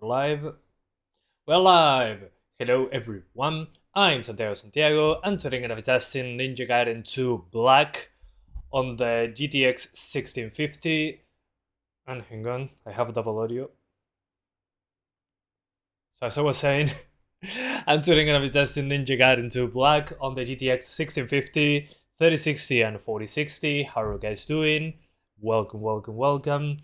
We're live. We're live! Hello everyone, I'm Santiago, and today I'm gonna be testing Ninja Gaiden 2 Black on the GTX 1650. And hang on, I have double audio. So as I was saying, I'm today gonna be testing Ninja Gaiden 2 Black on the GTX 1650, 3060 and 4060. How are you guys doing? Welcome.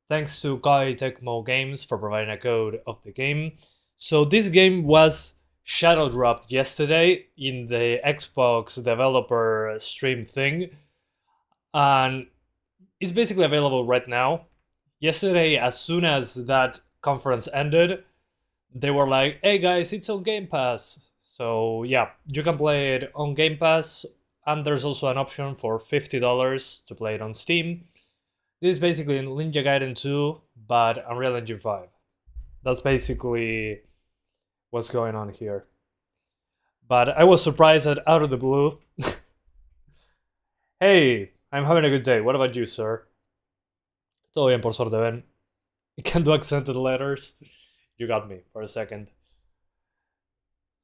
Thanks to KOEI TECMO Games for providing a code of the game. So this game was shadow dropped yesterday in the Xbox developer stream thing, and it's basically available right now. Yesterday, as soon as that conference ended, they were like, hey guys, it's on Game Pass. So yeah, you can play it on Game Pass, and there's also an option for $50 to play it on Steam. This is basically Ninja Gaiden 2, but Unreal Engine 5. That's basically what's going on here. But I was surprised that out of the blue... Hey, I'm having a good day. What about you, sir? Todo bien, por suerte, ven. You can do accented letters. You got me for a second.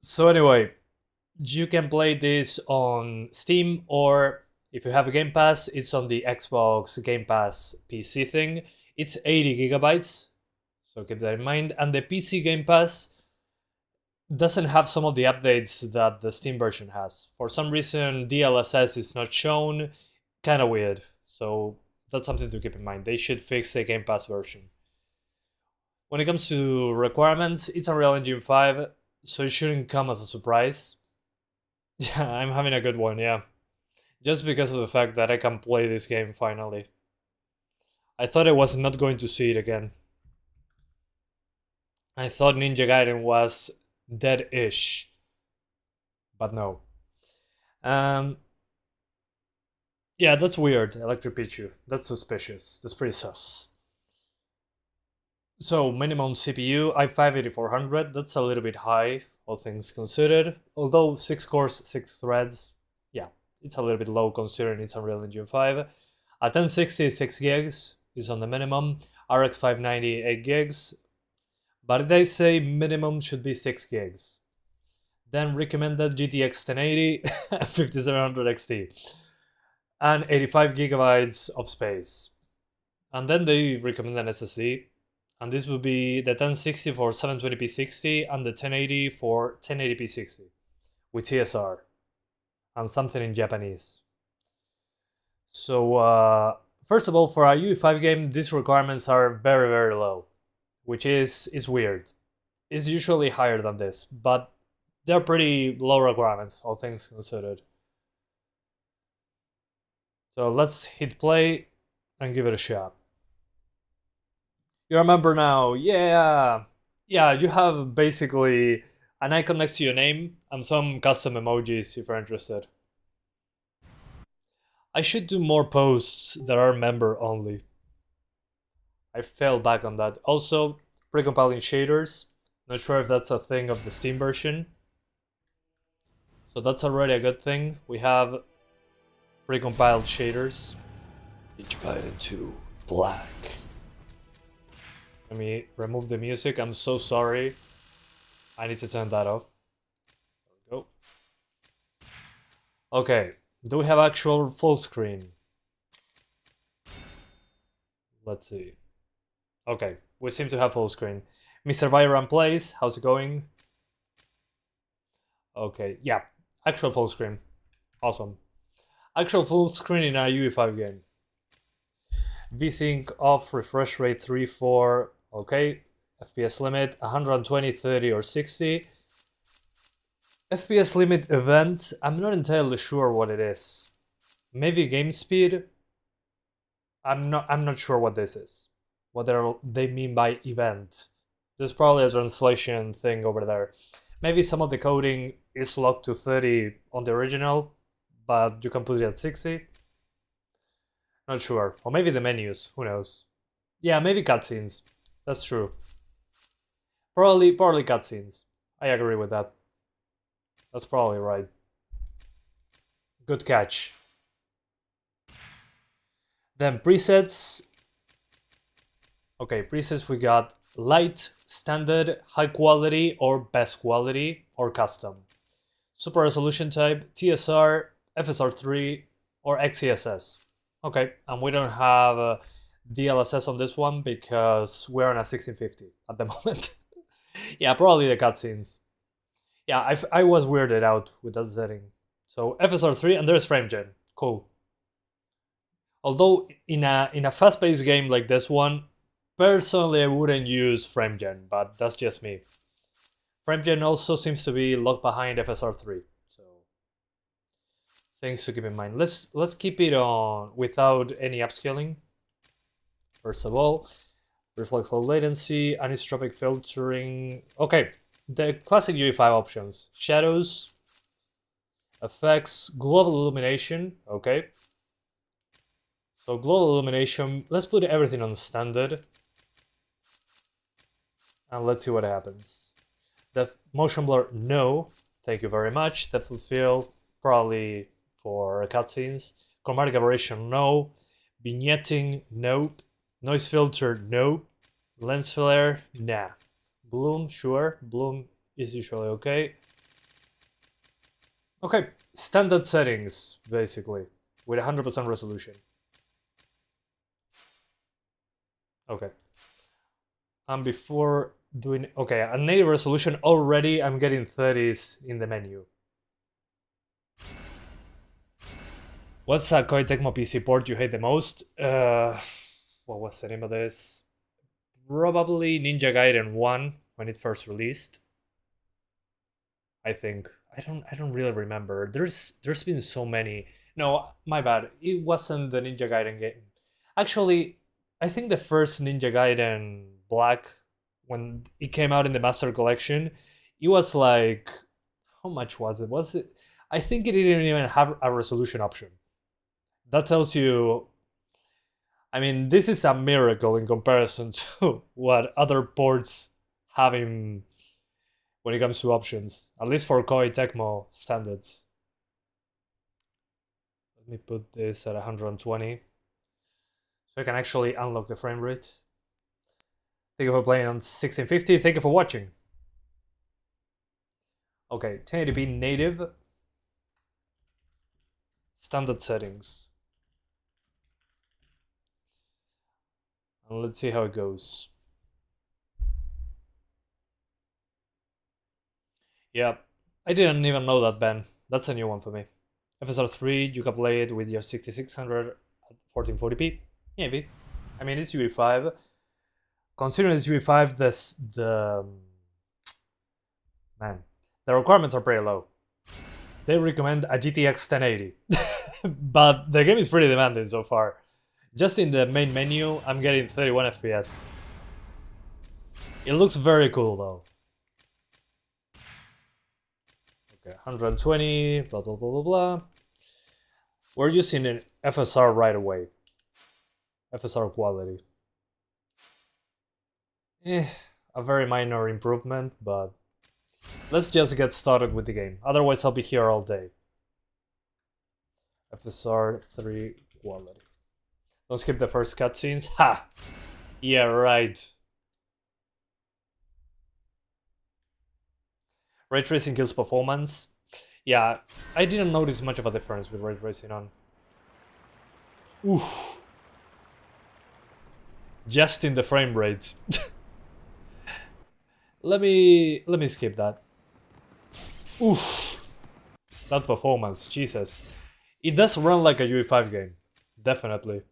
So anyway, you can play this on Steam, or if you have a Game Pass, it's on the Xbox Gamepass PC thing. It's 80 gigabytes, so keep that in mind. And the PC Game Pass doesn't have some of the updates that the Steam version has. For some reason, DLSS is not shown. Kind of weird. So that's something to keep in mind. They should fix the Game Pass version. When it comes to requirements, it's Unreal Engine 5, so it shouldn't come as a surprise. Yeah, I'm having a good one, yeah. Just because of the fact that I can play this game finally. I thought I was not going to see it again. I thought Ninja Gaiden was dead-ish. But no. Yeah, that's weird, Electric Pichu. That's suspicious. That's pretty sus. So, minimum CPU, i5-8400. That's a little bit high, all things considered. Although 6 cores, 6 threads, yeah, it's a little bit low considering it's Unreal Engine 5. A 1060 6 gigs is on the minimum. RX 590 8 gigs. But they say minimum should be 6 gigs. Then recommended GTX 1080 5700 XT. And 85 gigabytes of space. And then they recommend an SSD. And this would be the 1060 for 720p 60 and the 1080 for 1080p 60 with TSR and something in Japanese. So first of all, for a UE5 game, these requirements are very low, which is weird. It's usually higher than this, but they're pretty low requirements, all things considered. So let's hit play and give it a shot. You remember now, yeah, you have basically an icon next to your name and some custom emojis if you're interested. I should do more posts that are member only. I fell back on that. Also, precompiling shaders. Not sure if that's a thing of the Steam version. So that's already a good thing. We have precompiled shaders. Ninja Gaiden 2 Black. Let me remove the music. I'm so sorry. I need to turn that off. There we go. Okay. Do we have actual full screen? Let's see. Okay. We seem to have full screen. Mr. Byron plays. How's it going? Okay. Yeah. Actual full screen. Awesome. Actual full screen in a UE5 game. VSync off. Refresh rate 3, 4. Okay, FPS limit 120, 30, or 60. FPS limit event, I'm not entirely sure what it is. Maybe game speed? I'm not sure what this is. What they mean by event. There's probably a translation thing over there. Maybe some of the coding is locked to 30 on the original, but you can put it at 60. Not sure. Or maybe the menus, who knows. Yeah, maybe cutscenes. That's true. Probably cutscenes. I agree with that. That's probably right. Good catch. Then presets. Okay, presets we got Lite, Standard, High Quality, or Best Quality, or Custom. Super Resolution type, TSR, FSR3, or XeSS. Okay, and we don't have DLSS on this one because we're on a 1650 at the moment. Yeah, probably the cutscenes. Yeah, I was weirded out with that setting. So FSR3 and there's frame gen. Cool. Although in a fast-paced game like this one, personally I wouldn't use frame gen, but that's just me. Frame gen also seems to be locked behind FSR3, so things to keep in mind. Let's keep it on without any upscaling. First of all, reflex low latency, anisotropic filtering. Okay, the classic UE5 options: shadows, effects, global illumination. Okay. So global illumination, let's put everything on standard. And let's see what happens. Depth motion blur, no. Thank you very much. Depth of field, probably for cutscenes. Chromatic aberration, no. Vignetting, nope. Noise filter, no. Lens flare, nah. Bloom, sure. Bloom is usually okay. Okay, standard settings, basically, with 100% resolution. Okay. And before doing... Okay, at native resolution already I'm getting 30s in the menu. What's a KOEI TECMO PC port you hate the most? What was the name of this? Probably Ninja Gaiden 1 when it first released. I think. I don't really remember. There's been so many. No, my bad. It wasn't the Ninja Gaiden game. Actually, I think the first Ninja Gaiden Black, when it came out in the Master Collection, it was like, how much was it? I think it didn't even have a resolution option. That tells you, I mean, this is a miracle in comparison to what other ports have in when it comes to options, at least for KOEI TECMO standards. Let me put this at 120. So I can actually unlock the frame rate. Thank you for playing on 1650. Thank you for watching. Okay, 1080p native. Standard settings. And let's see how it goes. Yeah, I didn't even know that, Ben. That's a new one for me. FSR3, you can play it with your 6600 at 1440p. Maybe. I mean, it's UE5. Considering it's UE5, the requirements are pretty low. They recommend a GTX 1080. But the game is pretty demanding so far. Just in the main menu, I'm getting 31 FPS. It looks very cool though. Okay, 120, blah blah blah blah blah. We're using an FSR right away. FSR quality. A very minor improvement, but let's just get started with the game. Otherwise, I'll be here all day. FSR 3 quality. Don't skip the first cutscenes. Ha! Yeah, right. Ray tracing kills performance. Yeah, I didn't notice much of a difference with ray tracing on. Oof. Just in the frame rate. Let me skip that. Oof. That performance, Jesus. It does run like a UE5 game. Definitely.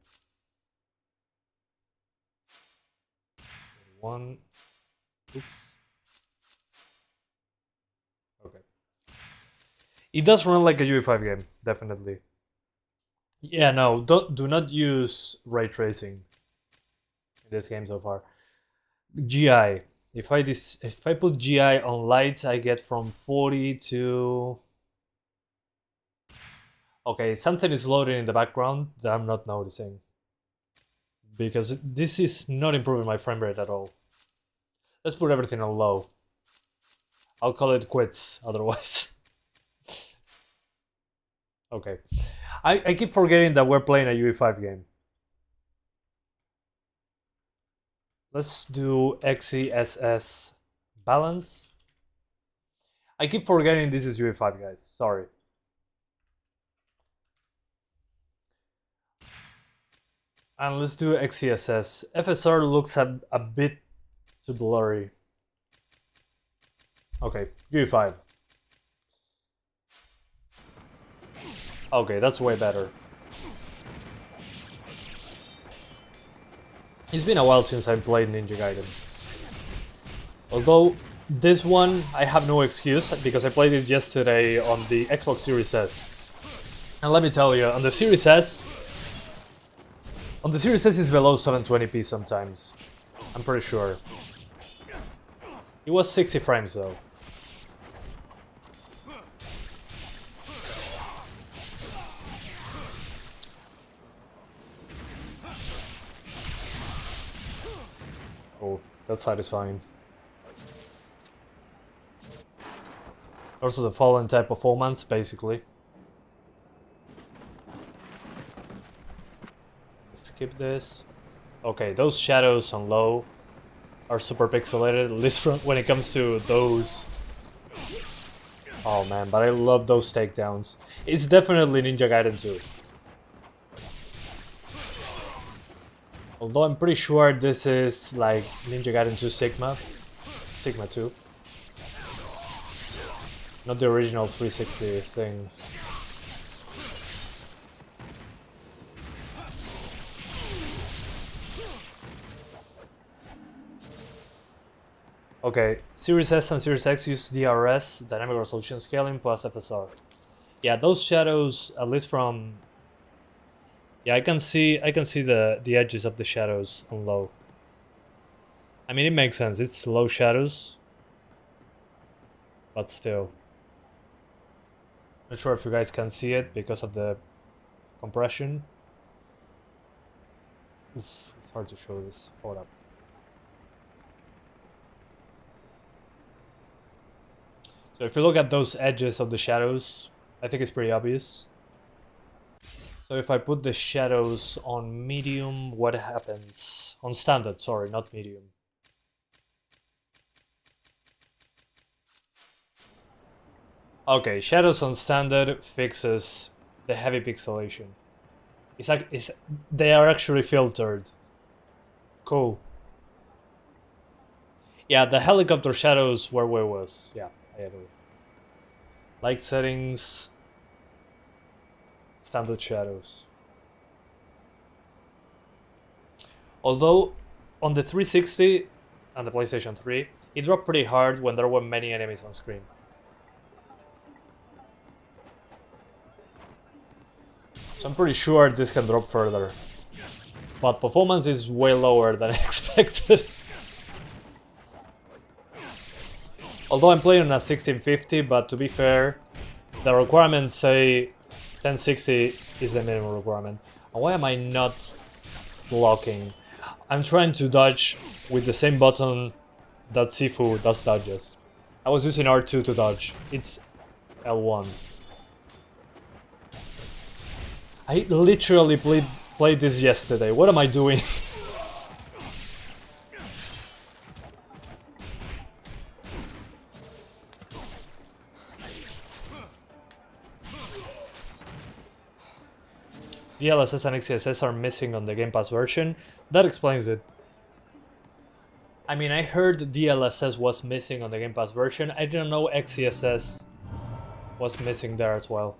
One. Oops. Okay. It does run like a UE5 game, definitely. Yeah, no, do not use ray tracing in this game so far. GI. If I put GI on lights, I get from 40 to... Okay, something is loading in the background that I'm not noticing. Because this is not improving my frame rate at all. Let's put everything on low. I'll call it quits otherwise. Okay. I keep forgetting that we're playing a UE5 game. Let's do Xess balance. I keep forgetting this is UE5, guys. Sorry. And let's do XeSS. FSR looks a bit too blurry. Okay, UE5. Okay, that's way better. It's been a while since I played Ninja Gaiden. Although this one I have no excuse because I played it yesterday on the Xbox Series S. And let me tell you, on the Series S is below 720p sometimes. I'm pretty sure. It was 60 frames though. Oh, that's satisfying. Also the fallen type performance, basically. Skip this. Okay, those shadows on low are super pixelated, at least when it comes to those. Oh man, but I love those takedowns. It's definitely Ninja Gaiden 2. Although I'm pretty sure this is like Ninja Gaiden 2 Sigma 2. Not the original 360 thing. Okay, Series S and Series X use DRS, Dynamic Resolution Scaling, plus FSR. Yeah, those shadows, at least from... Yeah, I can see the edges of the shadows on low. I mean, it makes sense. It's low shadows, but still. Not sure if you guys can see it because of the compression. Oof, it's hard to show this. Hold up. So if you look at those edges of the shadows, I think it's pretty obvious. So if I put the shadows on medium, what happens? On standard, sorry, not medium. Okay, shadows on standard fixes the heavy pixelation. It's like they are actually filtered. Cool. Yeah, the helicopter shadows were where it was. Yeah, I agree. Light settings, standard shadows. Although on the 360 and the PlayStation 3, it dropped pretty hard when there were many enemies on screen. So I'm pretty sure this can drop further. But performance is way lower than I expected. Although I'm playing on a 1650, but to be fair, the requirements say 1060 is the minimum requirement. And why am I not blocking? I'm trying to dodge with the same button that Sifu does dodges. I was using R2 to dodge. It's L1. I literally played this yesterday. What am I doing? DLSS and XeSS are missing on the Gamepass version. That explains it. I mean, I heard DLSS was missing on the Gamepass version. I didn't know XeSS was missing there as well.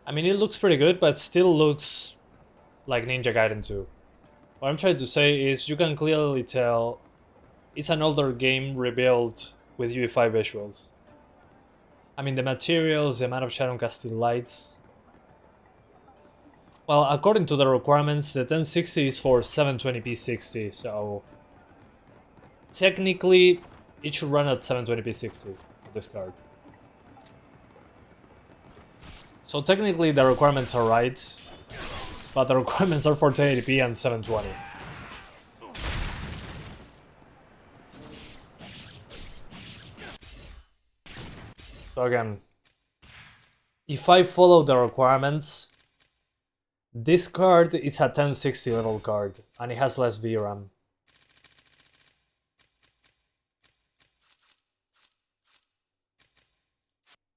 I mean, it looks pretty good, but still looks like Ninja Gaiden 2. What I'm trying to say is you can clearly tell it's an older game rebuilt with UE5 visuals. I mean, the materials, the amount of shadow casting lights. Well, according to the requirements, the 1060 is for 720p 60, so technically it should run at 720p 60 on this card. So technically the requirements are right, but the requirements are for 1080p and 720. So again, if I follow the requirements, This card is a 1060 level card, and it has less VRAM.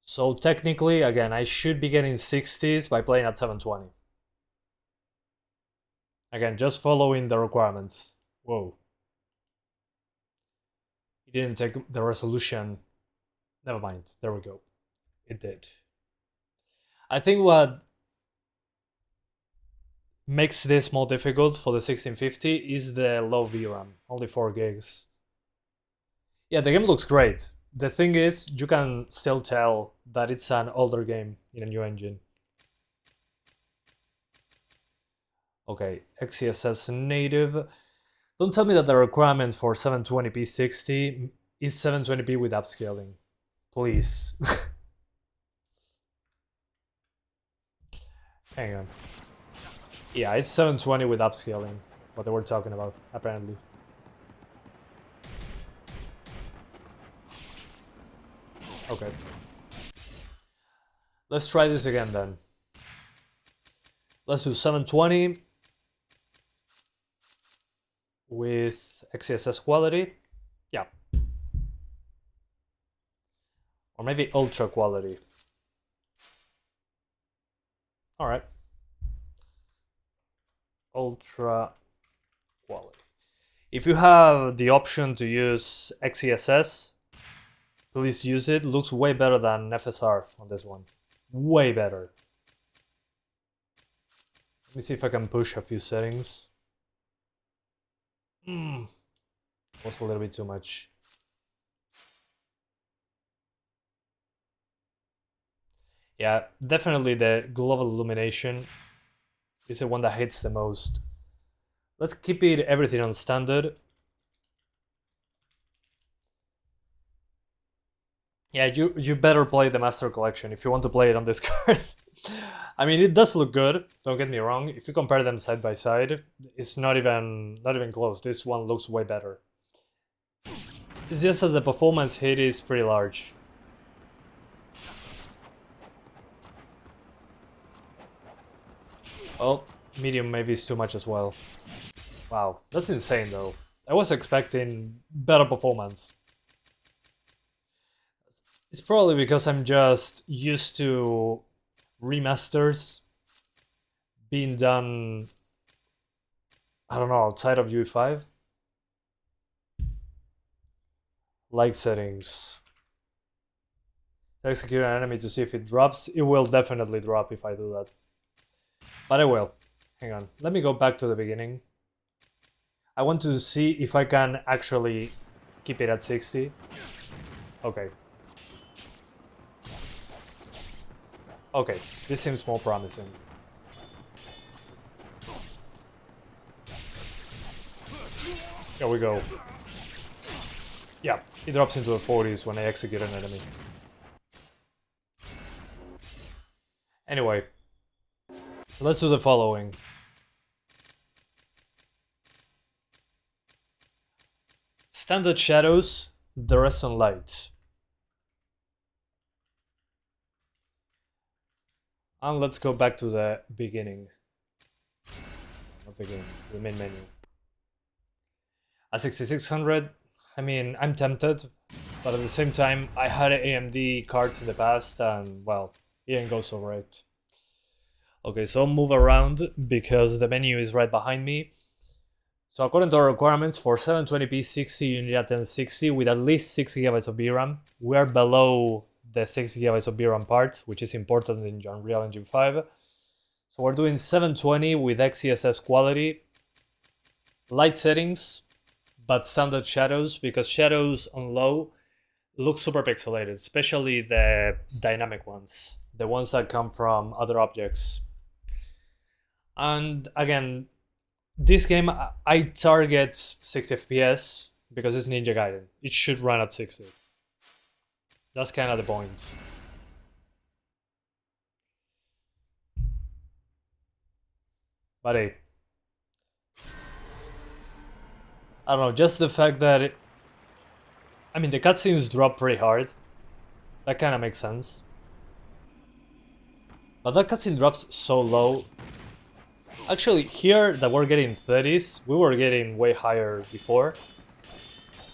So technically, again, I should be getting 60s by playing at 720. Again, just following the requirements. Whoa. It didn't take the resolution. Never mind, there we go. It did. I think what makes this more difficult for the 1650 is the low VRAM, only 4 gigs. Yeah, the game looks great. The thing is, you can still tell that it's an older game in a new engine. Okay, XeSS native. Don't tell me that the requirement for 720p 60 is 720p with upscaling. Please. Hang on. Yeah, it's 720 with upscaling, what they were talking about, apparently. Okay. Let's try this again then. Let's do 720 with XeSS quality. Yeah. Or maybe ultra quality. Alright. Ultra quality. If you have the option to use XeSS, please use it. Looks way better than FSR on this one. Way better. Let me see if I can push a few settings. Was a little bit too much. Yeah, definitely the global illumination is the one that hits the most. Let's keep it everything on standard. Yeah, you better play the Master Collection if you want to play it on this card. I mean, it does look good, don't get me wrong. If you compare them side by side, it's not even close. This one looks way better. It's just as the performance hit is pretty large. Oh, medium maybe is too much as well. Wow, that's insane though. I was expecting better performance. It's probably because I'm just used to remasters being done, I don't know, outside of UE5. Like settings. Execute an enemy to see if it drops. It will definitely drop if I do that. But I will. Hang on. Let me go back to the beginning. I want to see if I can actually keep it at 60. Okay. Okay, this seems more promising. Here we go. Yeah, it drops into the 40s when I execute an enemy. Anyway, let's do the following. Standard shadows, the rest on light. And let's go back to the beginning. Not beginning, the main menu. At 6600, I mean, I'm tempted, but at the same time, I had AMD cards in the past, and well, it didn't go so right. Okay, so I'll move around because the menu is right behind me. So according to our requirements, for 720p 60, you need a 1060 with at least 6 GB of VRAM. We're below the 6 GB of VRAM part, which is important in Unreal Engine 5. So we're doing 720 with XeSS quality, light settings, but standard shadows, because shadows on low look super pixelated, especially the dynamic ones, the ones that come from other objects. And again, this game, I target 60 FPS because it's Ninja Gaiden. It should run at 60. That's kind of the point. But hey, I don't know, just the fact that I mean, the cutscenes drop pretty hard. That kind of makes sense. But that cutscene drops so low Actually, here that we're getting 30s, we were getting way higher before.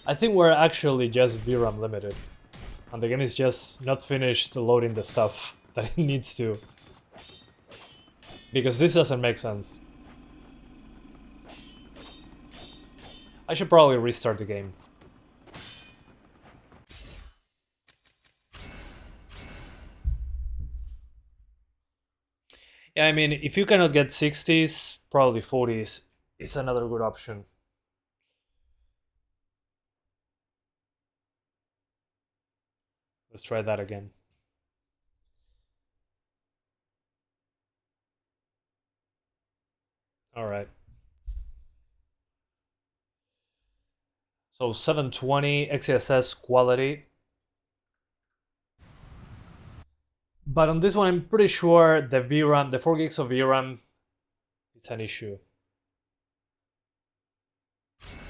I think we're actually just VRAM limited. And the game is just not finished loading the stuff that it needs to. Because this doesn't make sense. I should probably restart the game. Yeah, I mean, if you cannot get 60s, probably 40s is another good option. Let's try that again. All right. So 720 XSS quality. But on this one, I'm pretty sure the VRAM, the 4 gigs of VRAM, it's an issue.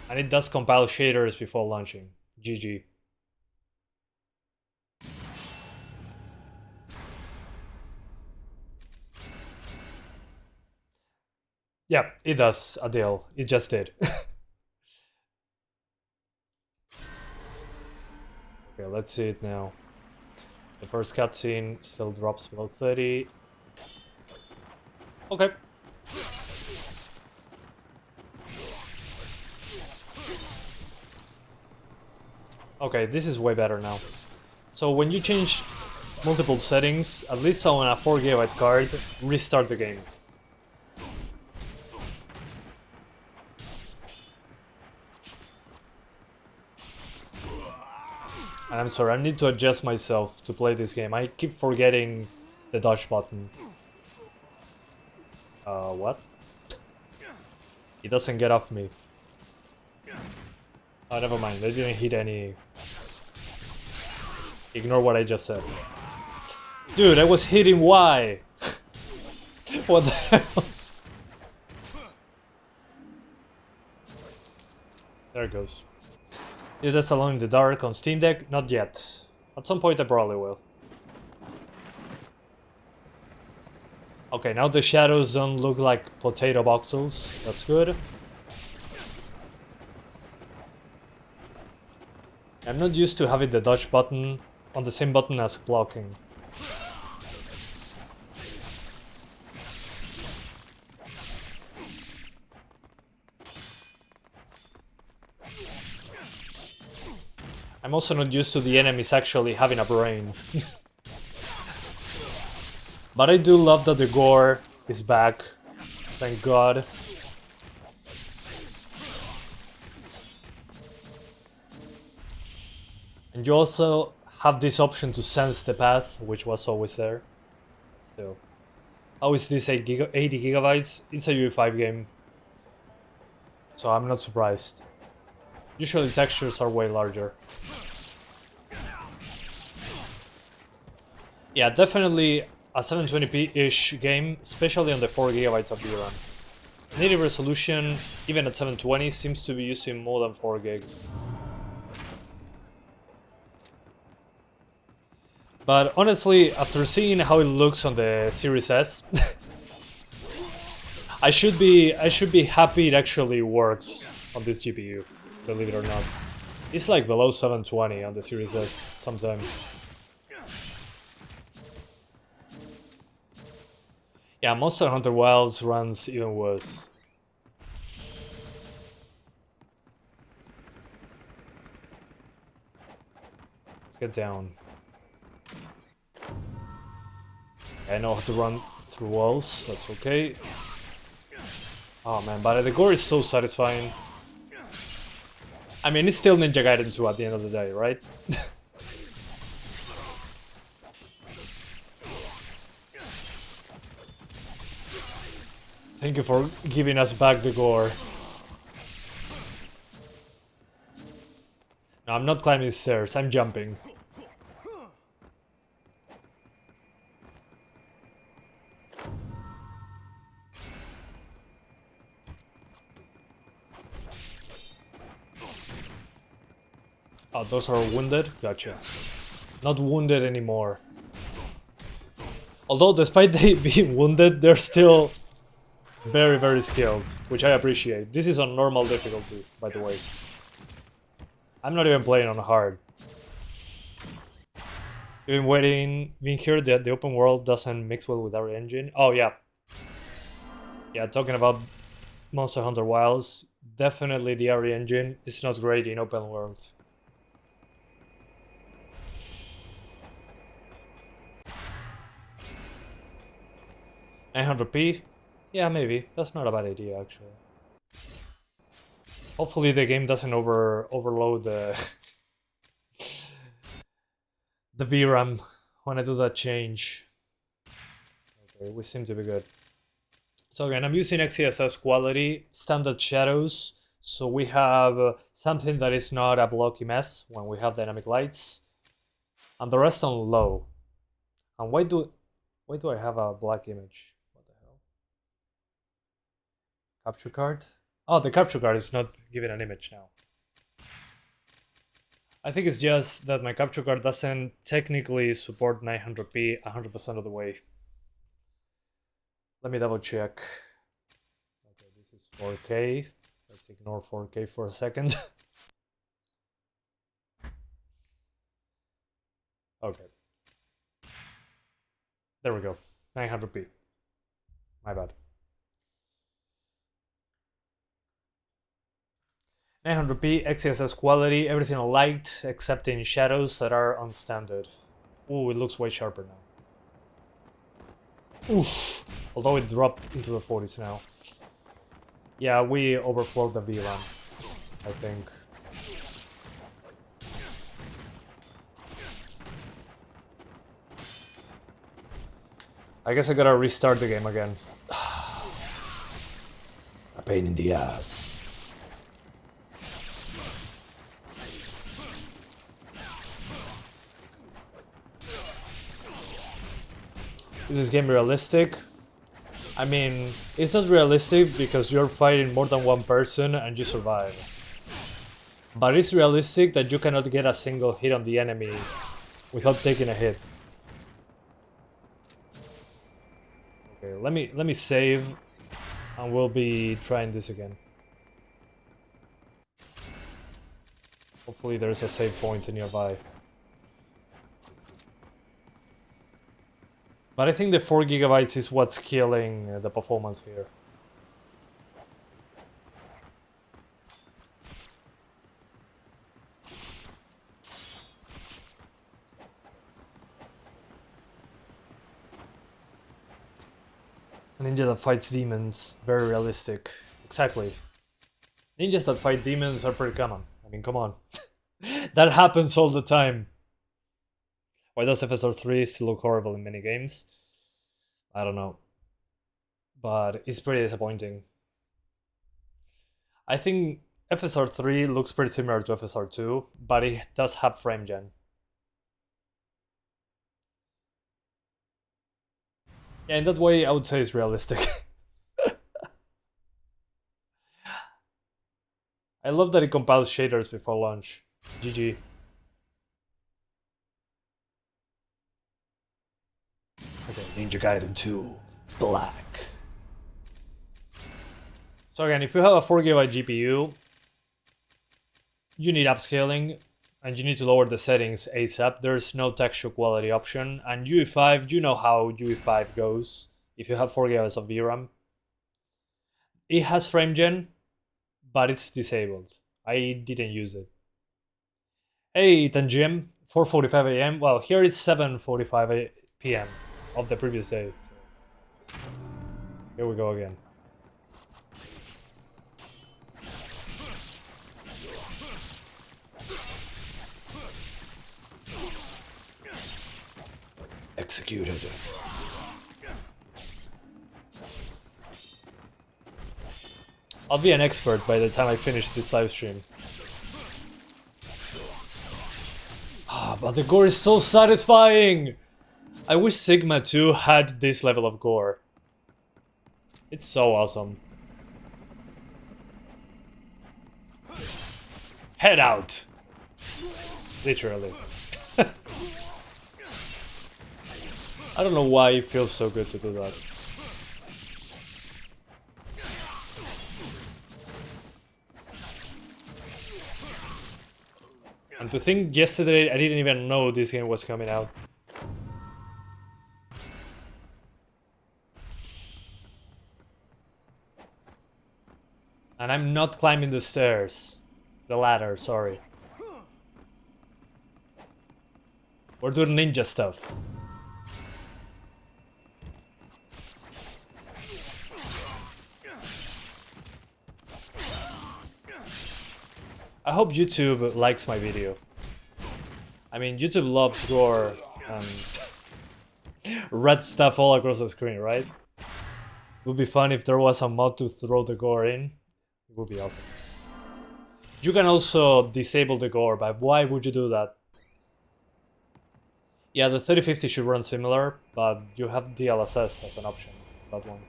And it does compile shaders before launching. GG. Yeah, it does, Adele. It just did. Okay, let's see it now. The first cutscene still drops below 30. Okay. Okay, this is way better now. So when you change multiple settings, at least on a 4GB card, restart the game. And I'm sorry, I need to adjust myself to play this game. I keep forgetting the dodge button. What? He doesn't get off me. Oh, never mind. They didn't hit any... Ignore what I just said. Dude, I was hitting Y! What the hell? There it goes. Is this Alone in the Dark on Steam Deck? Not yet. At some point I probably will. Okay, now the shadows don't look like potato voxels. That's good. I'm not used to having the dodge button on the same button as blocking. I'm also not used to the enemies actually having a brain. But I do love that the gore is back. Thank God. And you also have this option to sense the path, which was always there. So, how is this 80 gigabytes? It's a UE5 game. So I'm not surprised. Usually textures are way larger. Yeah, definitely a 720p-ish game, especially on the 4 gigabytes of VRAM. Native resolution, even at 720, seems to be using more than 4 gigs. But honestly, after seeing how it looks on the Series S, I should be happy it actually works on this GPU, believe it or not. It's like below 720 on the Series S sometimes. Yeah, Monster Hunter Wilds runs even worse. Let's get down. I know how to run through walls, that's okay. Oh man, but the gore is so satisfying. I mean, it's still Ninja Gaiden 2 at the end of the day, right? Thank you for giving us back the gore. No, I'm not climbing stairs, I'm jumping. Oh, those are wounded? Gotcha. Not wounded anymore. Although, despite they being wounded, they're still Very, very skilled, which I appreciate. This is on normal difficulty, by the way. I'm not even playing on hard. You've been waiting, being here that the open world doesn't mix well with our engine. Oh yeah. Yeah, talking about Monster Hunter Wilds, definitely the RE engine is not great in open world. $900p? Yeah, maybe. That's not a bad idea, actually. Hopefully the game doesn't overload the the VRAM when I do that change. Okay, we seem to be good. So again, I'm using XeSS quality, standard shadows, so we have something that is not a blocky mess when we have dynamic lights, and the rest on low. And why do I have a black image? What the hell? Capture card? Oh, the capture card is not giving an image now. I think it's just that my capture card doesn't technically support 900p 100% of the way. Let me double check. Okay, this is 4K. Let's ignore 4K for a second. Okay. There we go. 900p. My bad. 900p, XeSS quality, everything on light, except in shadows that are on standard. Ooh, it looks way sharper now. Oof. Although it dropped into the 40s now. Yeah, we overflowed the VRAM, I think. I guess I gotta restart the game again. A pain in the ass. Is this game realistic? I mean, it's not realistic because you're fighting more than one person and you survive. But it's realistic that you cannot get a single hit on the enemy without taking a hit. Okay, let me save and we'll be trying this again. Hopefully there's a save point nearby. But I think the 4 gigabytes is what's killing the performance here. A ninja that fights demons, very realistic. Exactly. Ninjas that fight demons are pretty common. I mean, come on. That happens all the time. Why does FSR 3 still look horrible in many games? I don't know. But it's pretty disappointing. I think FSR 3 looks pretty similar to FSR 2, but it does have frame gen. Yeah, in that way I would say it's realistic. I love that it compiles shaders before launch. GG. Okay, Ninja Gaiden 2 Black. So again, if you have a 4GB GPU, you need upscaling and you need to lower the settings ASAP. There's no texture quality option, and UE5, you know how UE5 goes if you have 4GB of VRAM. It has frame gen, but it's disabled. I didn't use it. Hey, Tanjim, 4:45 AM. Well, here it's 7:45 PM of the previous day. So here we go again. Executed. I'll be an expert by the time I finish this live stream. Ah, but the gore is so satisfying! I wish Sigma 2 had this level of gore. It's so awesome. Head out! Literally. I don't know why it feels so good to do that. And to think, yesterday I didn't even know this game was coming out. And I'm not climbing the stairs. The ladder, sorry. We're doing ninja stuff. I hope YouTube likes my video. I mean, YouTube loves gore and red stuff all across the screen, right? It would be fun if there was a mod to throw the gore in. It would be awesome. You can also disable the gore, but why would you do that? Yeah, the 3050 should run similar, but you have DLSS as an option, that one.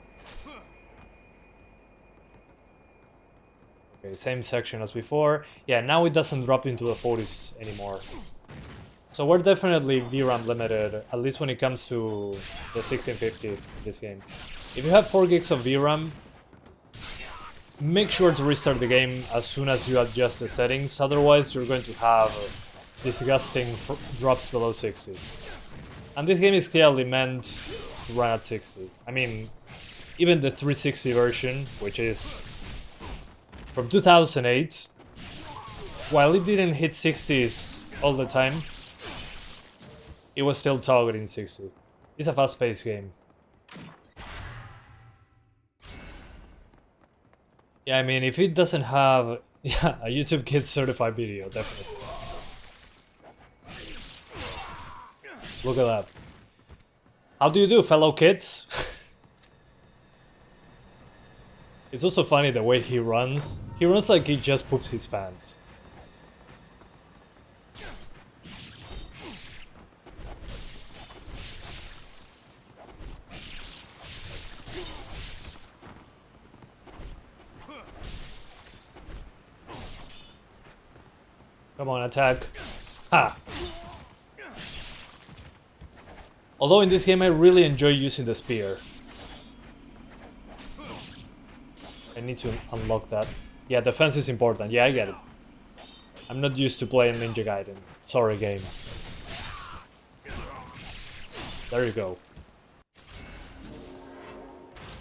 Okay, same section as before. Yeah, now it doesn't drop into the 40s anymore. So we're definitely VRAM limited, at least when it comes to the 1650 in this game. If you have 4 gigs of VRAM, make sure to restart the game as soon as you adjust the settings, otherwise you're going to have disgusting drops below 60. And this game is clearly meant to run at 60. I mean, even the 360 version, which is from 2008, while it didn't hit 60s all the time, it was still targeting 60. It's a fast-paced game. Yeah, I mean, if it doesn't have a YouTube Kids certified video, definitely. Look at that. How do you do, fellow kids? It's also funny the way he runs. He runs like he just poops his pants. Come on, attack. Ha! Although in this game I really enjoy using the spear. I need to unlock that. Yeah, defense is important. Yeah, I get it. I'm not used to playing Ninja Gaiden. Sorry, game. There you go.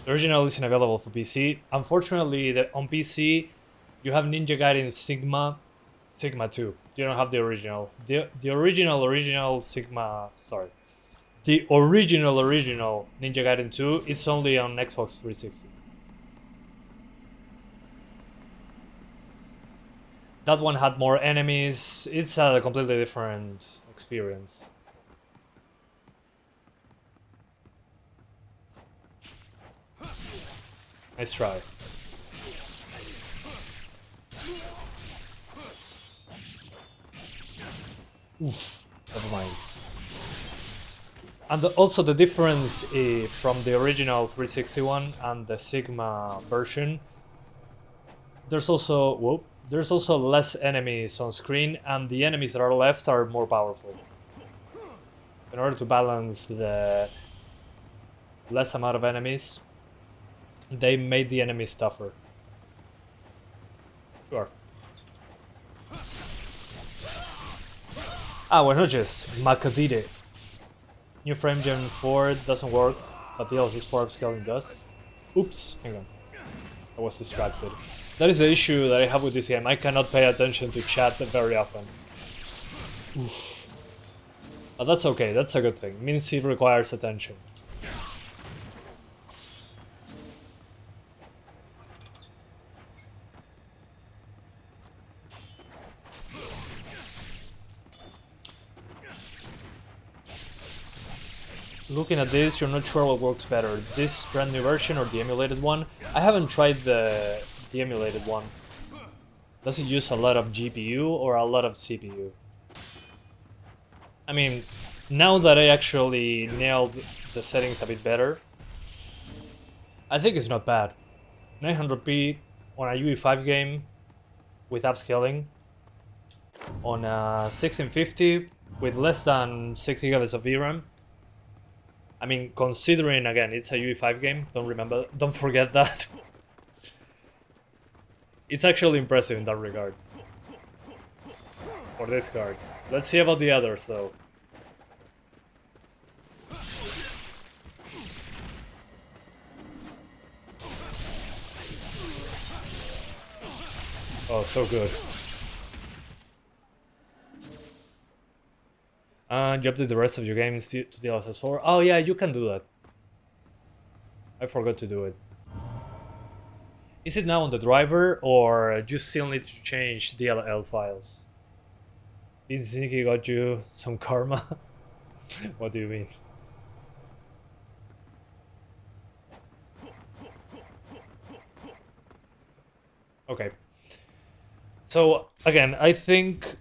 The original isn't available for PC. Unfortunately, on PC, you have Ninja Gaiden Sigma 2. You don't have the original. The original Sigma... Sorry. The original Ninja Gaiden 2 is only on Xbox 360. That one had more enemies. It's a completely different experience. Nice try. Oof, never mind. And also the difference from the original 361 and the Sigma version, there's also less enemies on screen, and the enemies that are left are more powerful. In order to balance the less amount of enemies, they made the enemies tougher. Sure. Buenas noches, Macadire. New frame gen 4 doesn't work, but DLSS 4 upscaling does. Oops, hang on. I was distracted. That is the issue that I have with this game. I cannot pay attention to chat very often. Oof. But that's okay, that's a good thing. It means it requires attention. Looking at this, you're not sure what works better, this brand new version or the emulated one? I haven't tried the emulated one. Does it use a lot of GPU or a lot of CPU? I mean, now that I actually nailed the settings a bit better, I think it's not bad. 900p on a UE5 game with upscaling, on a 1650 with less than 6 GB of VRAM. I mean, considering, again, it's a UE5 game, don't forget that. It's actually impressive in that regard. for this card. Let's see about the others though. Oh, so good. You update the rest of your games to DLSS4. Oh yeah, you can do that. I forgot to do it. Is it now on the driver, or you still need to change DLL files? Being sneaky got you some karma? What do you mean? Okay. So, again, I think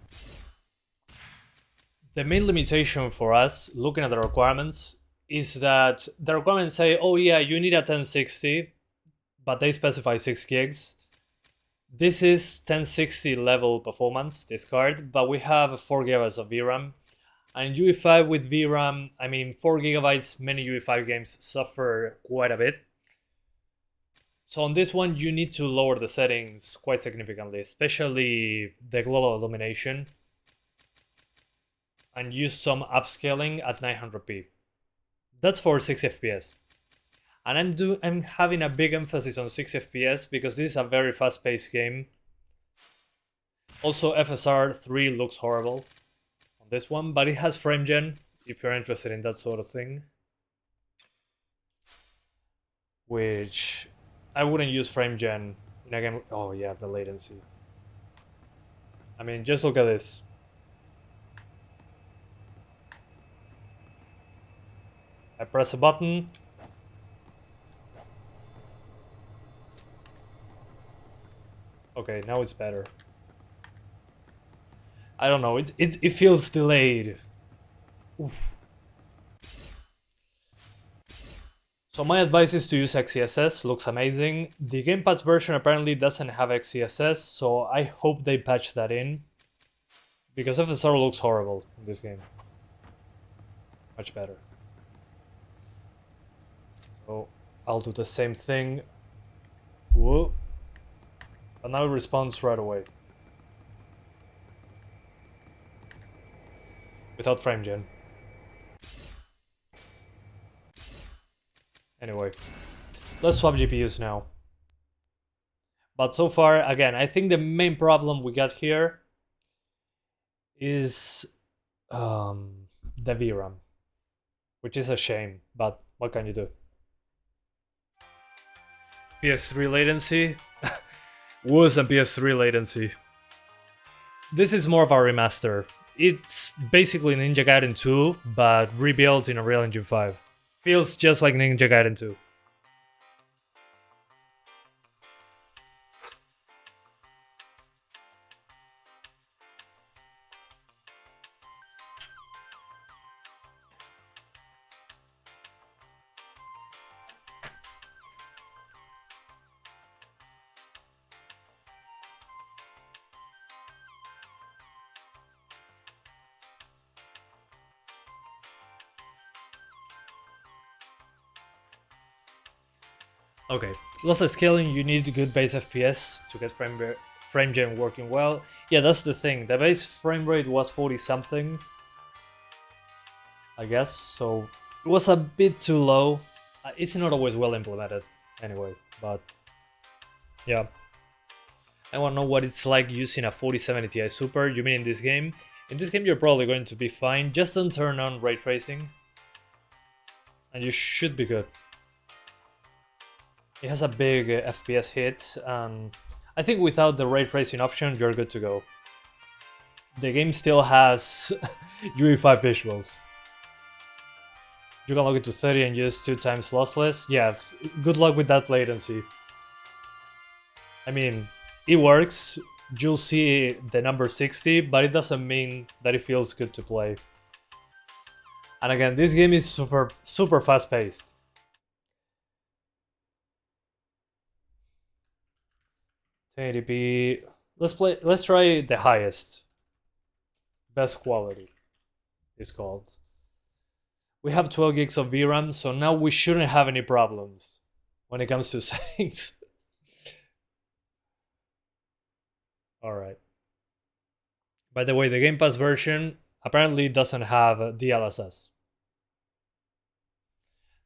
the main limitation for us, looking at the requirements, is that the requirements say, oh yeah, you need a 1060, but they specify 6 gigs. This is 1060 level performance, this card, but we have 4 gigabytes of VRAM. And UE5 with VRAM, I mean, 4 gigabytes, many UE5 games suffer quite a bit. So on this one, you need to lower the settings quite significantly, especially the global illumination, and use some upscaling at 900p. That's for 6 FPS. And I'm having a big emphasis on 6 FPS because this is a very fast-paced game. Also, FSR 3 looks horrible on this one, but it has frame gen if you're interested in that sort of thing. Which I wouldn't use frame gen in a game. Oh yeah, the latency. I mean, just look at this. I press a button. Okay, now it's better. I don't know, it feels delayed. Oof. So my advice is to use XeSS, looks amazing. The Gamepads version apparently doesn't have XeSS, so I hope they patch that in. Because FSR looks horrible in this game. Much better. So I'll do the same thing. Whoa. But now it responds right away. Without frame gen. Anyway, let's swap GPUs now. But so far, again, I think the main problem we got here is the VRAM, which is a shame, but what can you do? PS3 latency? Worse than PS3 latency. This is more of a remaster. It's basically Ninja Gaiden 2, but rebuilt in Unreal Engine 5. Feels just like Ninja Gaiden 2. Okay, lossless scaling, you need good base FPS to get frame gen working well. Yeah, that's the thing. The base frame rate was 40 something, I guess, so it was a bit too low. It's not always well implemented anyway, but yeah. I want to know what it's like using a 4070 Ti Super. You mean in this game? In this game you're probably going to be fine. Just don't turn on ray tracing and you should be good. It has a big FPS hit, and I think without the ray tracing option, you're good to go. The game still has UE5 visuals. You can lock it to 30 and use 2 times lossless. Yeah, good luck with that latency. I mean, it works. You'll see the number 60, but it doesn't mean that it feels good to play. And again, this game is super fast paced. $1080p. Let's try the highest. Best quality is called. We have 12 gigs of VRAM, so now we shouldn't have any problems when it comes to settings. Alright. By the way, the Game Pass version apparently doesn't have DLSS.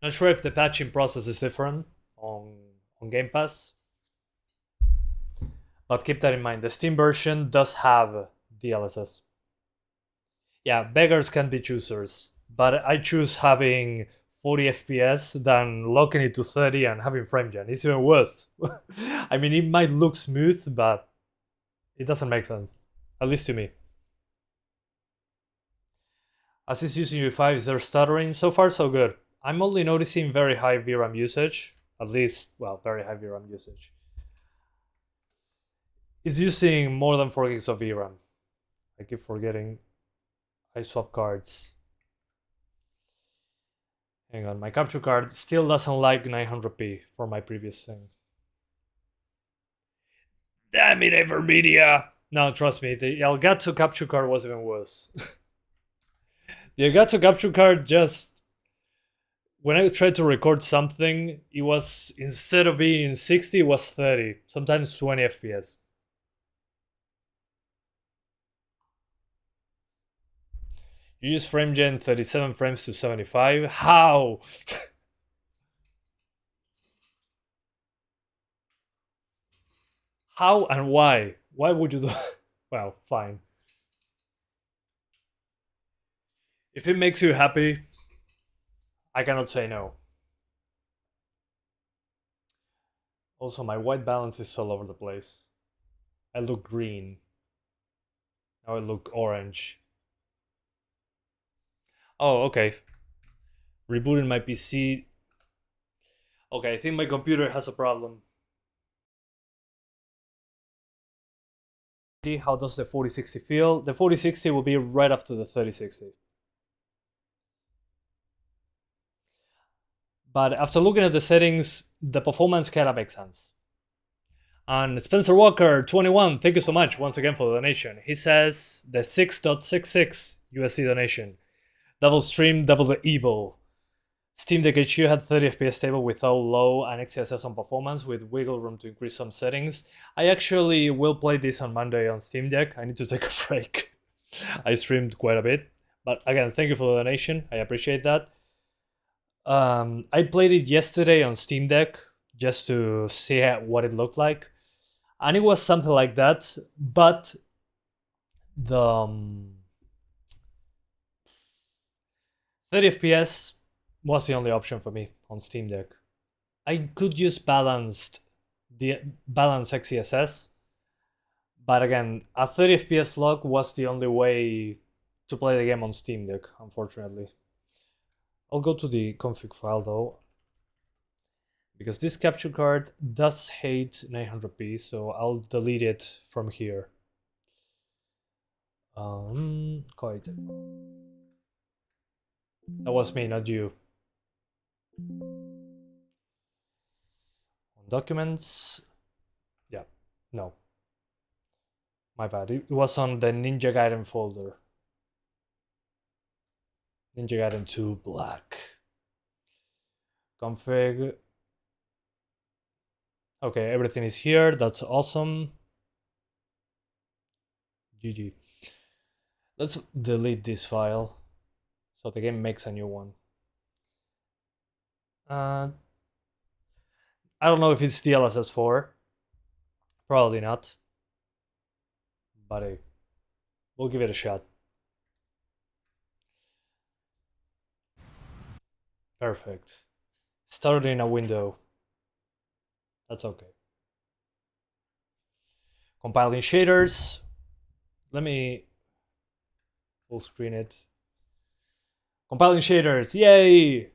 Not sure if the patching process is different on Game Pass, but keep that in mind. The Steam version does have DLSS. Yeah, beggars can be choosers, but I choose having 40 FPS than locking it to 30 and having frame gen. It's even worse. I mean, it might look smooth, but it doesn't make sense, at least to me. As it's using UE5, is there stuttering? So far, so good. I'm only noticing very high VRAM usage, at least, well, very high VRAM usage. It's using more than 4 gigs of VRAM. I keep forgetting. I swap cards. Hang on, my capture card still doesn't like 900p for my previous thing. Damn it, Avermedia! No, trust me, the Elgato capture card was even worse. The Elgato capture card just... When I tried to record something, it was, instead of being 60, it was 30, sometimes 20 FPS. You use frame gen 37 frames to 75? How? How and why? Why would you do that? Well, fine. If it makes you happy, I cannot say no. Also, my white balance is all over the place. I look green. Now I look orange. Oh, okay. Rebooting my PC. Okay, I think my computer has a problem. How does the 4060 feel? The 4060 will be right after the 3060. But after looking at the settings, the performance kinda makes sense. And Spencer Walker 21, thank you so much once again for the donation. He says the 6.66 USD donation. Double stream, double the evil. Steam Deck HQ had 30 FPS stable without low and XeSS on performance with wiggle room to increase some settings. I actually will play this on Monday on Steam Deck. I need to take a break. I streamed quite a bit. But again, thank you for the donation. I appreciate that. I played it yesterday on Steam Deck just to see what it looked like. And it was something like that, but the 30 FPS was the only option for me on Steam Deck. I could use balanced XeSS, but again, a 30 FPS lock was the only way to play the game on Steam Deck, unfortunately. I'll go to the config file though, because this capture card does hate 900p, so I'll delete it from here. KOEI TECMO. That was me, not you. On documents, yeah, no. My bad, it was on the Ninja Gaiden folder. Ninja Gaiden 2 Black. Config. Okay, everything is here, that's awesome. GG. Let's delete this file so the game makes a new one. I don't know if it's DLSS4. Probably not. But hey, we'll give it a shot. Perfect. Started in a window. That's okay. Compiling shaders. Let me full screen it. Compiling shaders, yay!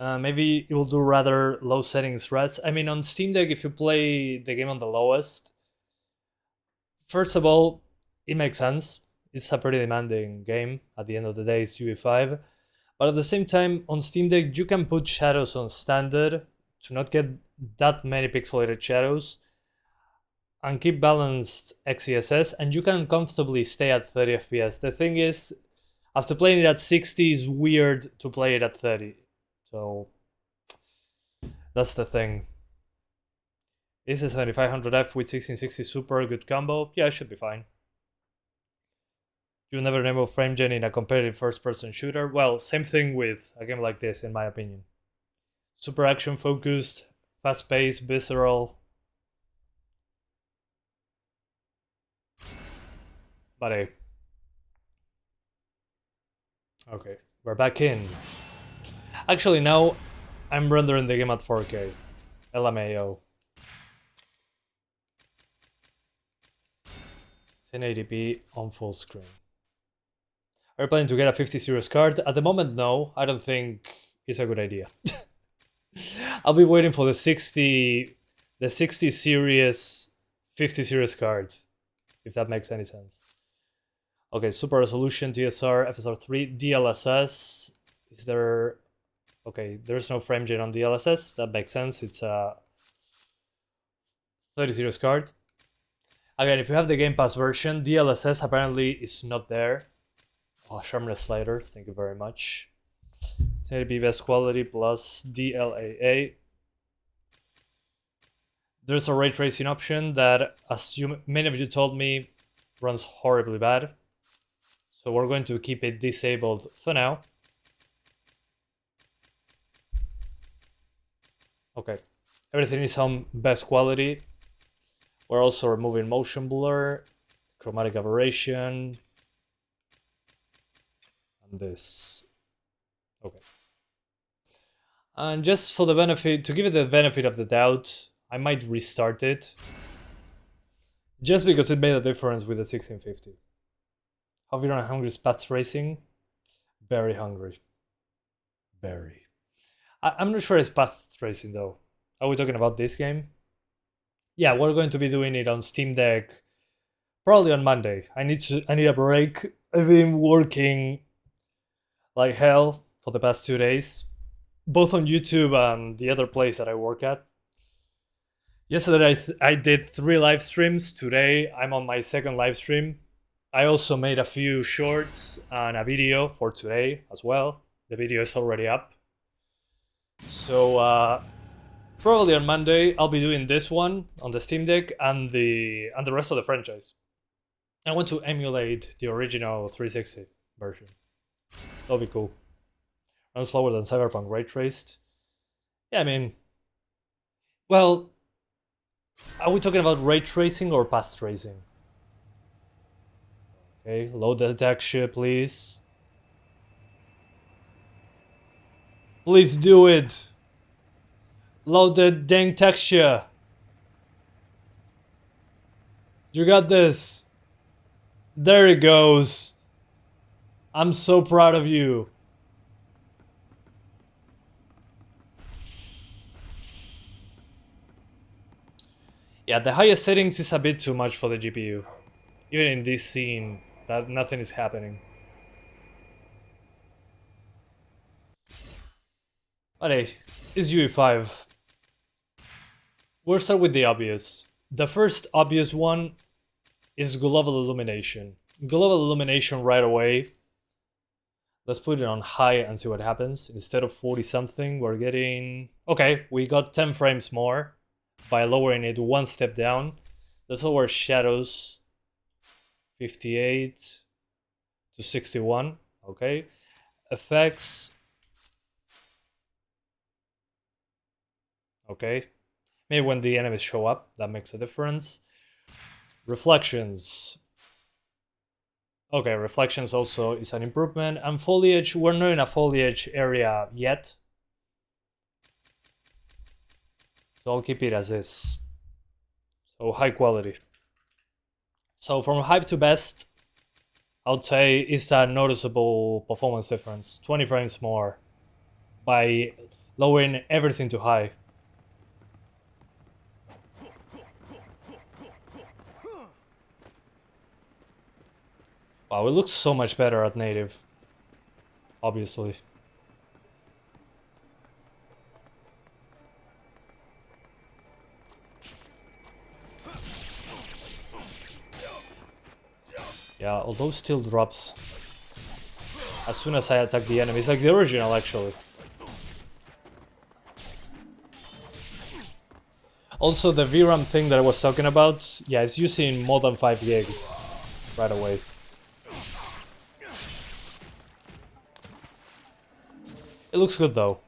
Maybe it will do rather low settings res. I mean, on Steam Deck, if you play the game on the lowest, first of all, it makes sense. It's a pretty demanding game. At the end of the day, it's UE5. But at the same time, on Steam Deck, you can put shadows on standard to not get that many pixelated shadows and keep balanced XeSS, and you can comfortably stay at 30 FPS. The thing is, after playing it at 60, it's weird to play it at 30. So that's the thing. Is a 7500F with 1660 Super good combo? Yeah, it should be fine. You'll never enable frame gen in a competitive first-person shooter? Well, same thing with a game like this, in my opinion. Super action-focused, fast-paced, visceral. But hey. Okay, we're back in. Actually, now I'm rendering the game at 4K. LMAO. 1080p on full screen. Are you planning to get a 50 series card? At the moment, no. I don't think it's a good idea. I'll be waiting for the 60 series 50 series card, if that makes any sense. Okay, super resolution, TSR, FSR3, DLSS. Is there... Okay, there's no frame gen on DLSS. That makes sense. It's a 30 series card. Again, if you have the Game Pass version, DLSS apparently is not there. Oh, sharpness slider, thank you very much. 1080p best quality plus DLAA. There's a ray tracing option that, as many of you told me, runs horribly bad. So we're going to keep it disabled for now. Okay, everything is on best quality. We're also removing motion blur, chromatic aberration, and this. Okay. And just for the benefit, to give it the benefit of the doubt, I might restart it. Just because it made a difference with the 1650. Have you run hungry path racing? Very hungry. Very. I'm not sure it's path racing though. Are we talking about this game? Yeah, we're going to be doing it on Steam Deck probably on Monday. I need a break. I've been working like hell for the past 2 days, both on YouTube and the other place that I work at. Yesterday I did 3 live streams. Today I'm on my 2nd live stream. I also made a few shorts and a video for today as well. The video is already up. So probably on Monday I'll be doing this one on the Steam Deck and the rest of the franchise. I want to emulate the original 360 version. That'll be cool. Runs slower than Cyberpunk ray traced. Yeah, I mean, well, are we talking about ray tracing or path tracing? Okay, load the texture, please. Please do it. Load the dang texture. You got this. There it goes. I'm so proud of you. Yeah, the highest settings is a bit too much for the GPU. Even in this scene, that nothing is happening. But hey, it's UE5. We'll start with the obvious. The first obvious one is global illumination. Global illumination right away. Let's put it on high and see what happens. Instead of 40 something, we're getting... Okay, we got 10 frames more by lowering it 1 step down. Let's lower shadows 58 to 61. Okay. Effects. Okay. Maybe when the enemies show up, that makes a difference. Reflections. Okay, reflections also is an improvement. And foliage, we're not in a foliage area yet. So I'll keep it as is. So high quality. So from hype to best, I would say it's a noticeable performance difference. 20 frames more by lowering everything to high. Wow, it looks so much better at native. Obviously. Yeah, although still drops as soon as I attack the enemy. It's like the original, actually. Also, the VRAM thing that I was talking about, yeah, it's using more than 5 gigs right away. It looks good though.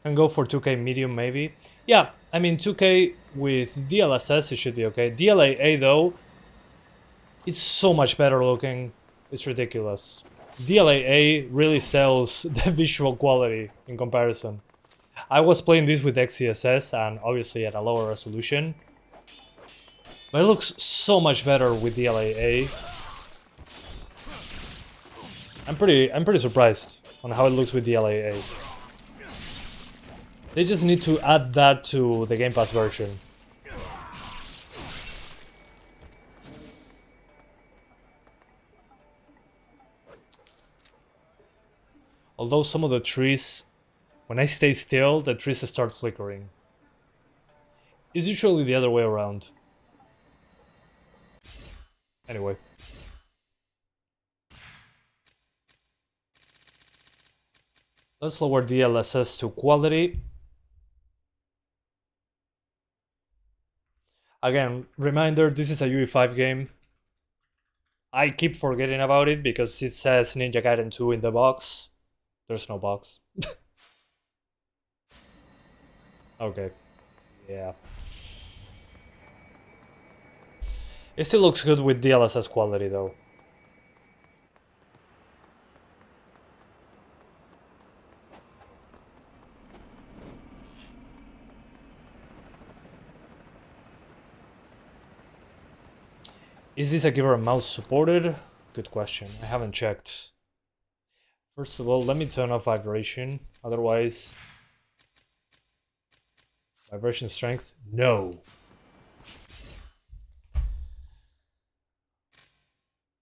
Can go for 2K medium maybe. Yeah, I mean 2K with DLSS it should be okay. DLAA though, it's so much better looking. It's ridiculous. DLAA really sells the visual quality in comparison. I was playing this with XeSS and obviously at a lower resolution. But it looks so much better with DLAA. I'm pretty surprised on how it looks with DLAA. They just need to add that to the Gamepass version. Although some of the trees, when I stay still, the trees start flickering. It's usually the other way around. Anyway. Let's lower DLSS to quality. Again, reminder, this is a UE5 game. I keep forgetting about it because it says Ninja Gaiden 2 in the box. There's no box. Okay. Yeah. It still looks good with DLSS quality though. Is this a keyboard and mouse supported? Good question. I haven't checked. First of all, let me turn off vibration. Otherwise, vibration strength? No.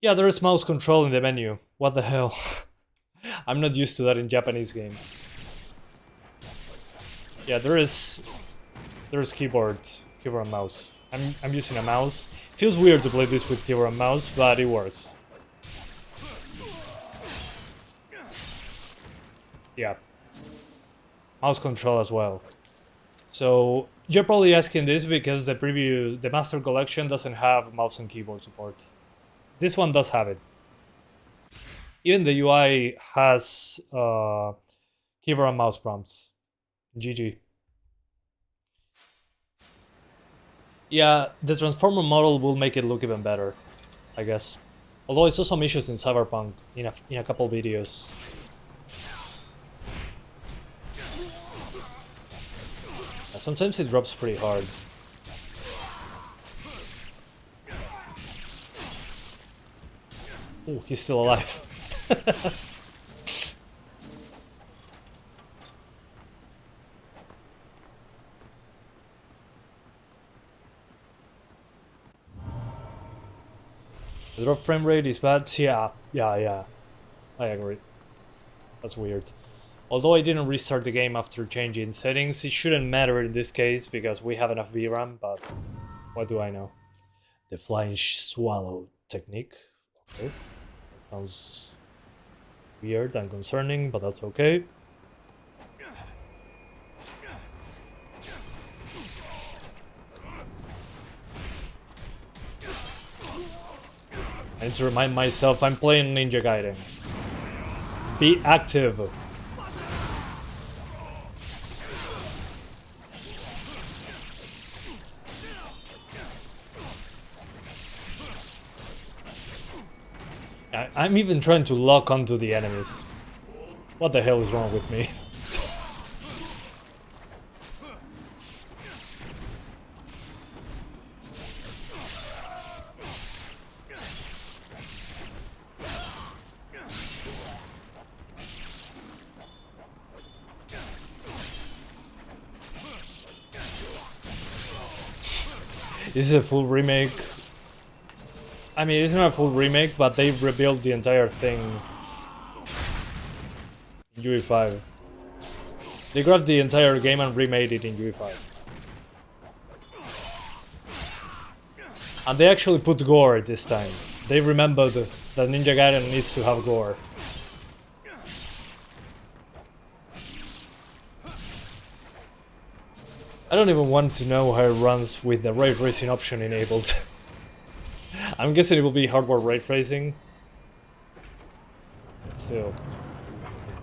Yeah, there is mouse control in the menu. What the hell? I'm not used to that in Japanese games. Yeah, there's keyboard and mouse. I'm using a mouse. Feels weird to play this with keyboard and mouse, but it works. Yeah. Mouse control as well. So you're probably asking this because the Master Collection doesn't have mouse and keyboard support. This one does have it. Even the UI has keyboard and mouse prompts. GG. Yeah, the Transformer model will make it look even better, I guess. Although I saw some issues in Cyberpunk in a couple videos. Sometimes it drops pretty hard. Oh, he's still alive. The drop frame rate is bad. Yeah. I agree. That's weird. Although I didn't restart the game after changing settings, it shouldn't matter in this case because we have enough VRAM, but what do I know? The flying swallow technique. Okay. That sounds weird and concerning, but that's okay. I need to remind myself I'm playing Ninja Gaiden. Be active. I'm even trying to lock onto the enemies. What the hell is wrong with me? This is a full remake. I mean, it's not a full remake, but they rebuilt the entire thing in UE5. They grabbed the entire game and remade it in UE5. And they actually put gore this time. They remembered that Ninja Gaiden needs to have gore. I don't even want to know how it runs with the ray tracing option enabled. I'm guessing it will be hardware ray tracing. Still.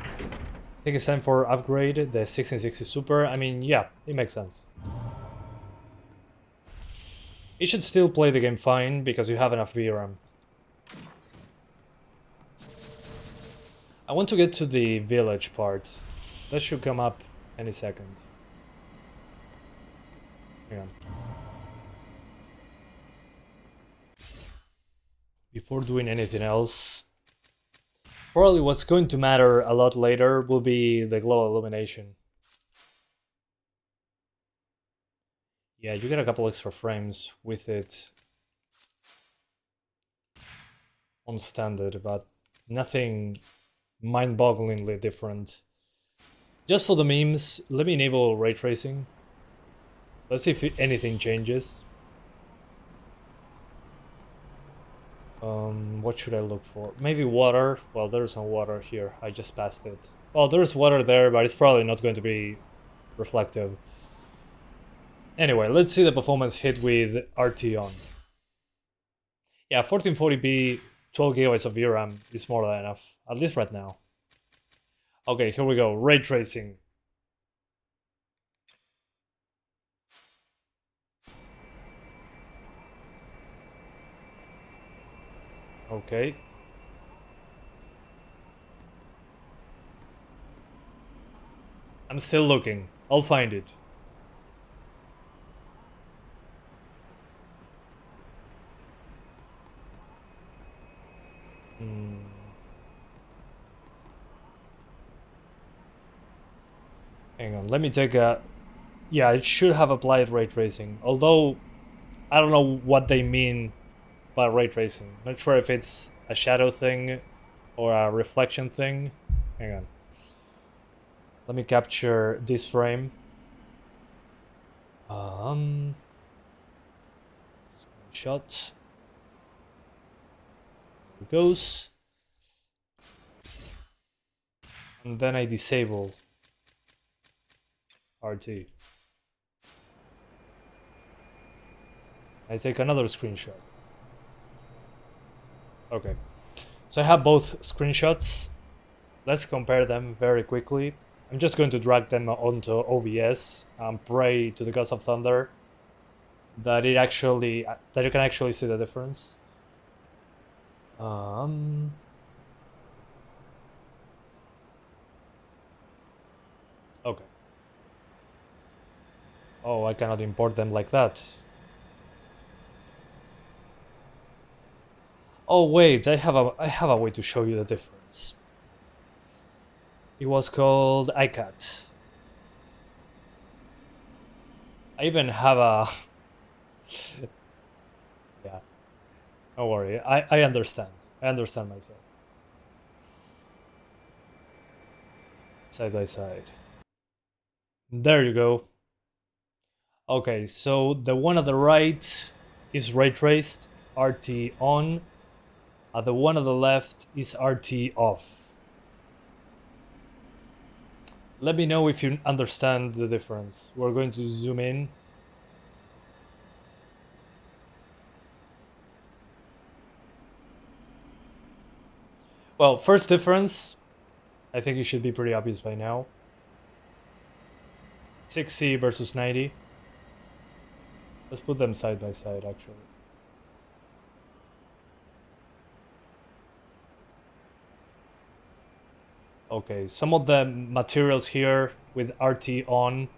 I think it's time for upgrade the 1660 Super. I mean, yeah, it makes sense. It should still play the game fine because you have enough VRAM. I want to get to the village part. That should come up any second. Hang on. Before doing anything else, probably what's going to matter a lot later will be the glow illumination. Yeah, you get a couple extra frames with it on standard, but nothing mind-bogglingly different. Just for the memes, let me enable ray tracing. Let's see if anything changes. What should I look for? Maybe water. Well, there's no water here. I just passed it. Well, there's water there, but it's probably not going to be reflective. Anyway, let's see the performance hit with RT on. Yeah, 1440p, 12 gigabytes of VRAM is more than enough, at least right now. Okay, here we go. Ray tracing. Okay. I'm still looking. I'll find it. Hang on, let me take a... Yeah, it should have applied ray tracing. Although, I don't know what they mean by ray tracing. Not sure if it's a shadow thing or a reflection thing. Hang on. Let me capture this frame. Screenshot. There it goes. And then I disable RT. I take another screenshot. Okay. So I have both screenshots. Let's compare them very quickly. I'm just going to drag them onto OBS and pray to the gods of thunder that you can actually see the difference. Okay. Oh, I cannot import them like that. Oh wait, I have a way to show you the difference. It was called iCat. I even have a... Yeah. Don't worry, I understand. I understand myself. Side by side. There you go. Okay, so the one on the right is ray traced, RT on. The one on the left is RT off. Let me know if you understand the difference. We're going to zoom in. Well, first difference, I think it should be pretty obvious by now. 60 versus 90. Let's put them side by side, actually. Okay, some of the materials here with RT on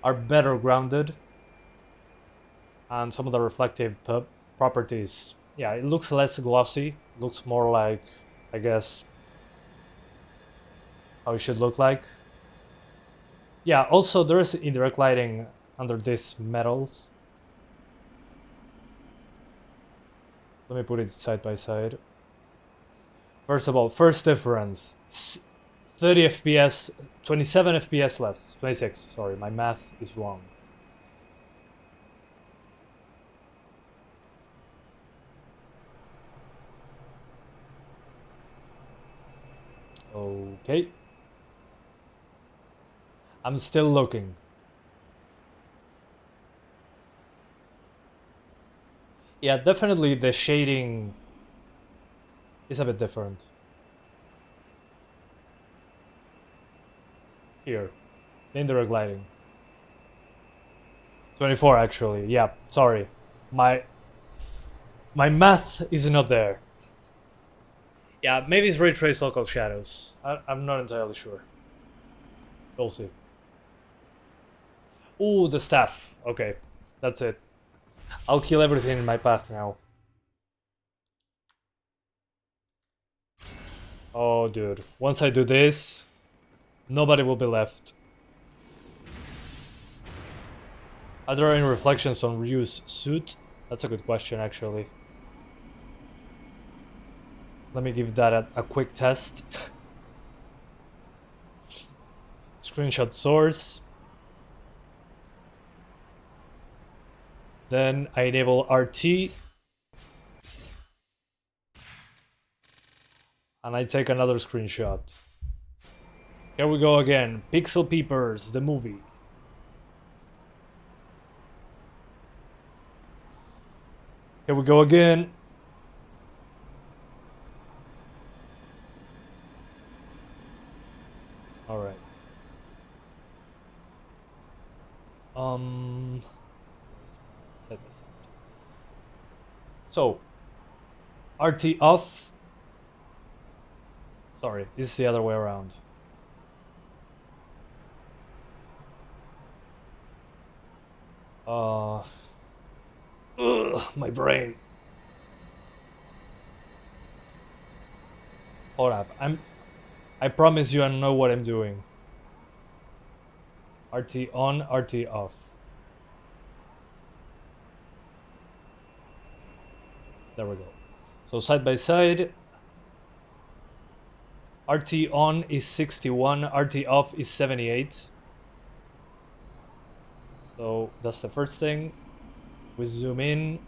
are better grounded. And some of the reflective properties, yeah, it looks less glossy. Looks more like, I guess, how it should look like. Yeah, also there is indirect lighting under these metals. Let me put it side by side. First of all, first difference, 30 FPS, 27 FPS less, 26, sorry, my math is wrong. Okay. I'm still looking. Yeah, definitely the shading is a bit different. Here, the indirect lighting. 24 actually, yeah, sorry. My math is not there. Yeah, maybe it's ray trace local shadows. I'm not entirely sure. We'll see. Ooh, the staff. Okay, that's it. I'll kill everything in my path now. Oh, dude. Once I do this, nobody will be left. Are there any reflections on Ryu's suit? That's a good question, actually. Let me give that a quick test. Screenshot source. Then I enable RT. And I take another screenshot. Here we go again. Pixel Peepers, the movie. Here we go again. All right. Set this up. So, RT off. Sorry, this is the other way around. My brain. Hold up. I promise you I know what I'm doing. RT on, RT off. There we go. So side by side. RT on is 61, RT off is 78. So that's the first thing. We zoom in.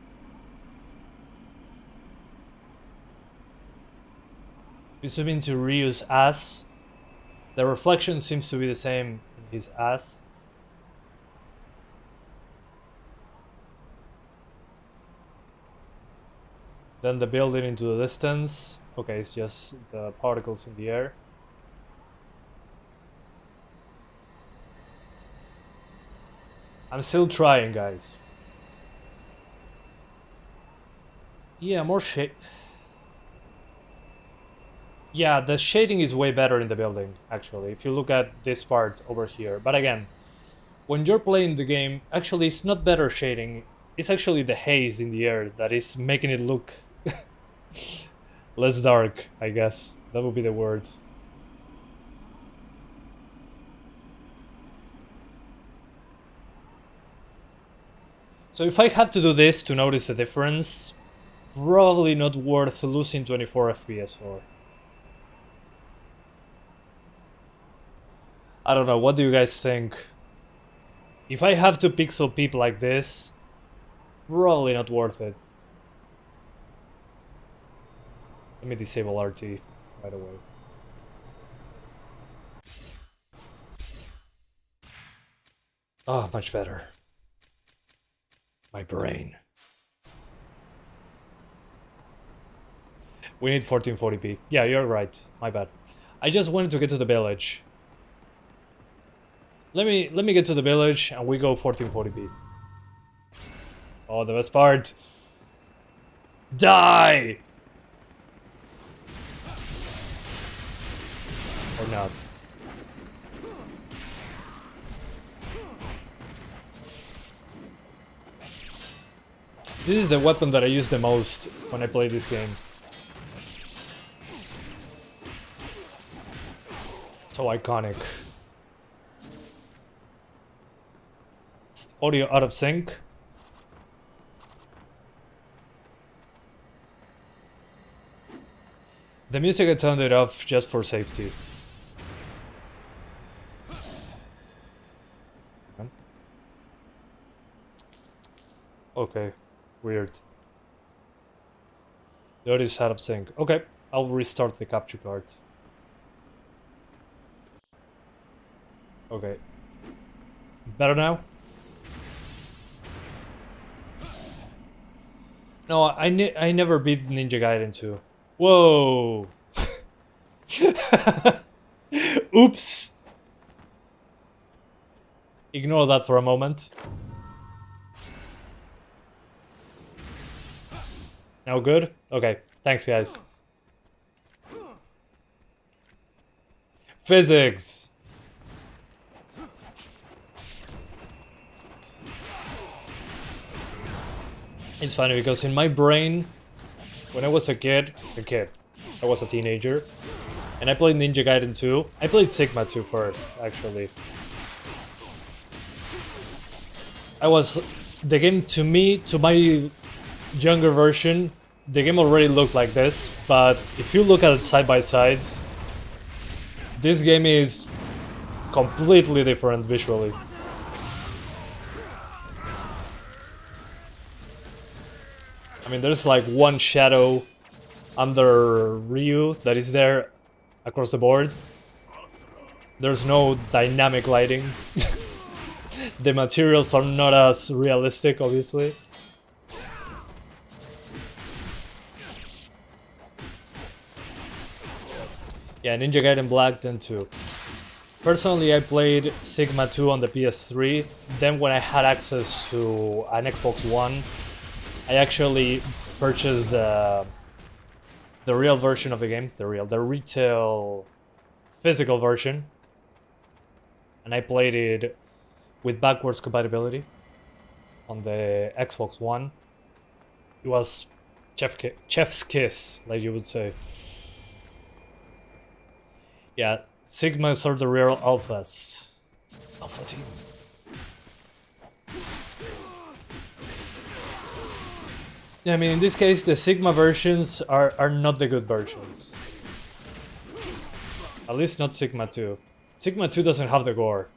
We zoom into Ryu's ass. The reflection seems to be the same in his ass. Then the building into the distance. Okay, it's just the particles in the air. I'm still trying, guys. Yeah, more shade. Yeah, the shading is way better in the building, actually, if you look at this part over here. But again, when you're playing the game, actually it's not better shading, it's actually the haze in the air that is making it look less dark, I guess. That would be the word. So if I have to do this to notice the difference, probably not worth losing 24 FPS for. I don't know, what do you guys think? If I have to pixel peep like this, probably not worth it. Let me disable RT right away. Oh, much better. My brain. We need 1440p. Yeah, you're right. My bad. I just wanted to get to the village. Let me get to the village and we go 1440p. Oh, the best part. Die! Or not. This is the weapon that I use the most when I play this game. So iconic. Audio out of sync. The music I turned it off just for safety. Okay, weird. The audio is out of sync. Okay, I'll restart the capture card. Okay. Better now? No, I never beat Ninja Gaiden 2. Whoa! Oops! Ignore that for a moment. Now good? Okay, thanks guys. Physics! It's funny because in my brain, when I was a kid, I was a teenager, and I played Ninja Gaiden 2. I played Sigma 2 first, actually. The game to me, to my younger version, the game already looked like this, but if you look at it side by sides, this game is completely different visually. I mean, there's like one shadow under Ryu that is there across the board. There's no dynamic lighting. The materials are not as realistic, obviously. Yeah, Ninja Gaiden Black then 2. Personally, I played Sigma 2 on the PS3. Then when I had access to an Xbox One, I actually purchased the real version of the game, the retail physical version, and I played it with backwards compatibility on the Xbox One. It was chef's kiss, like you would say. Yeah, Sigmas are the real alphas. Alpha team. I mean, in this case, the Sigma versions are not the good versions. At least not Sigma 2. Sigma 2 doesn't have the gore.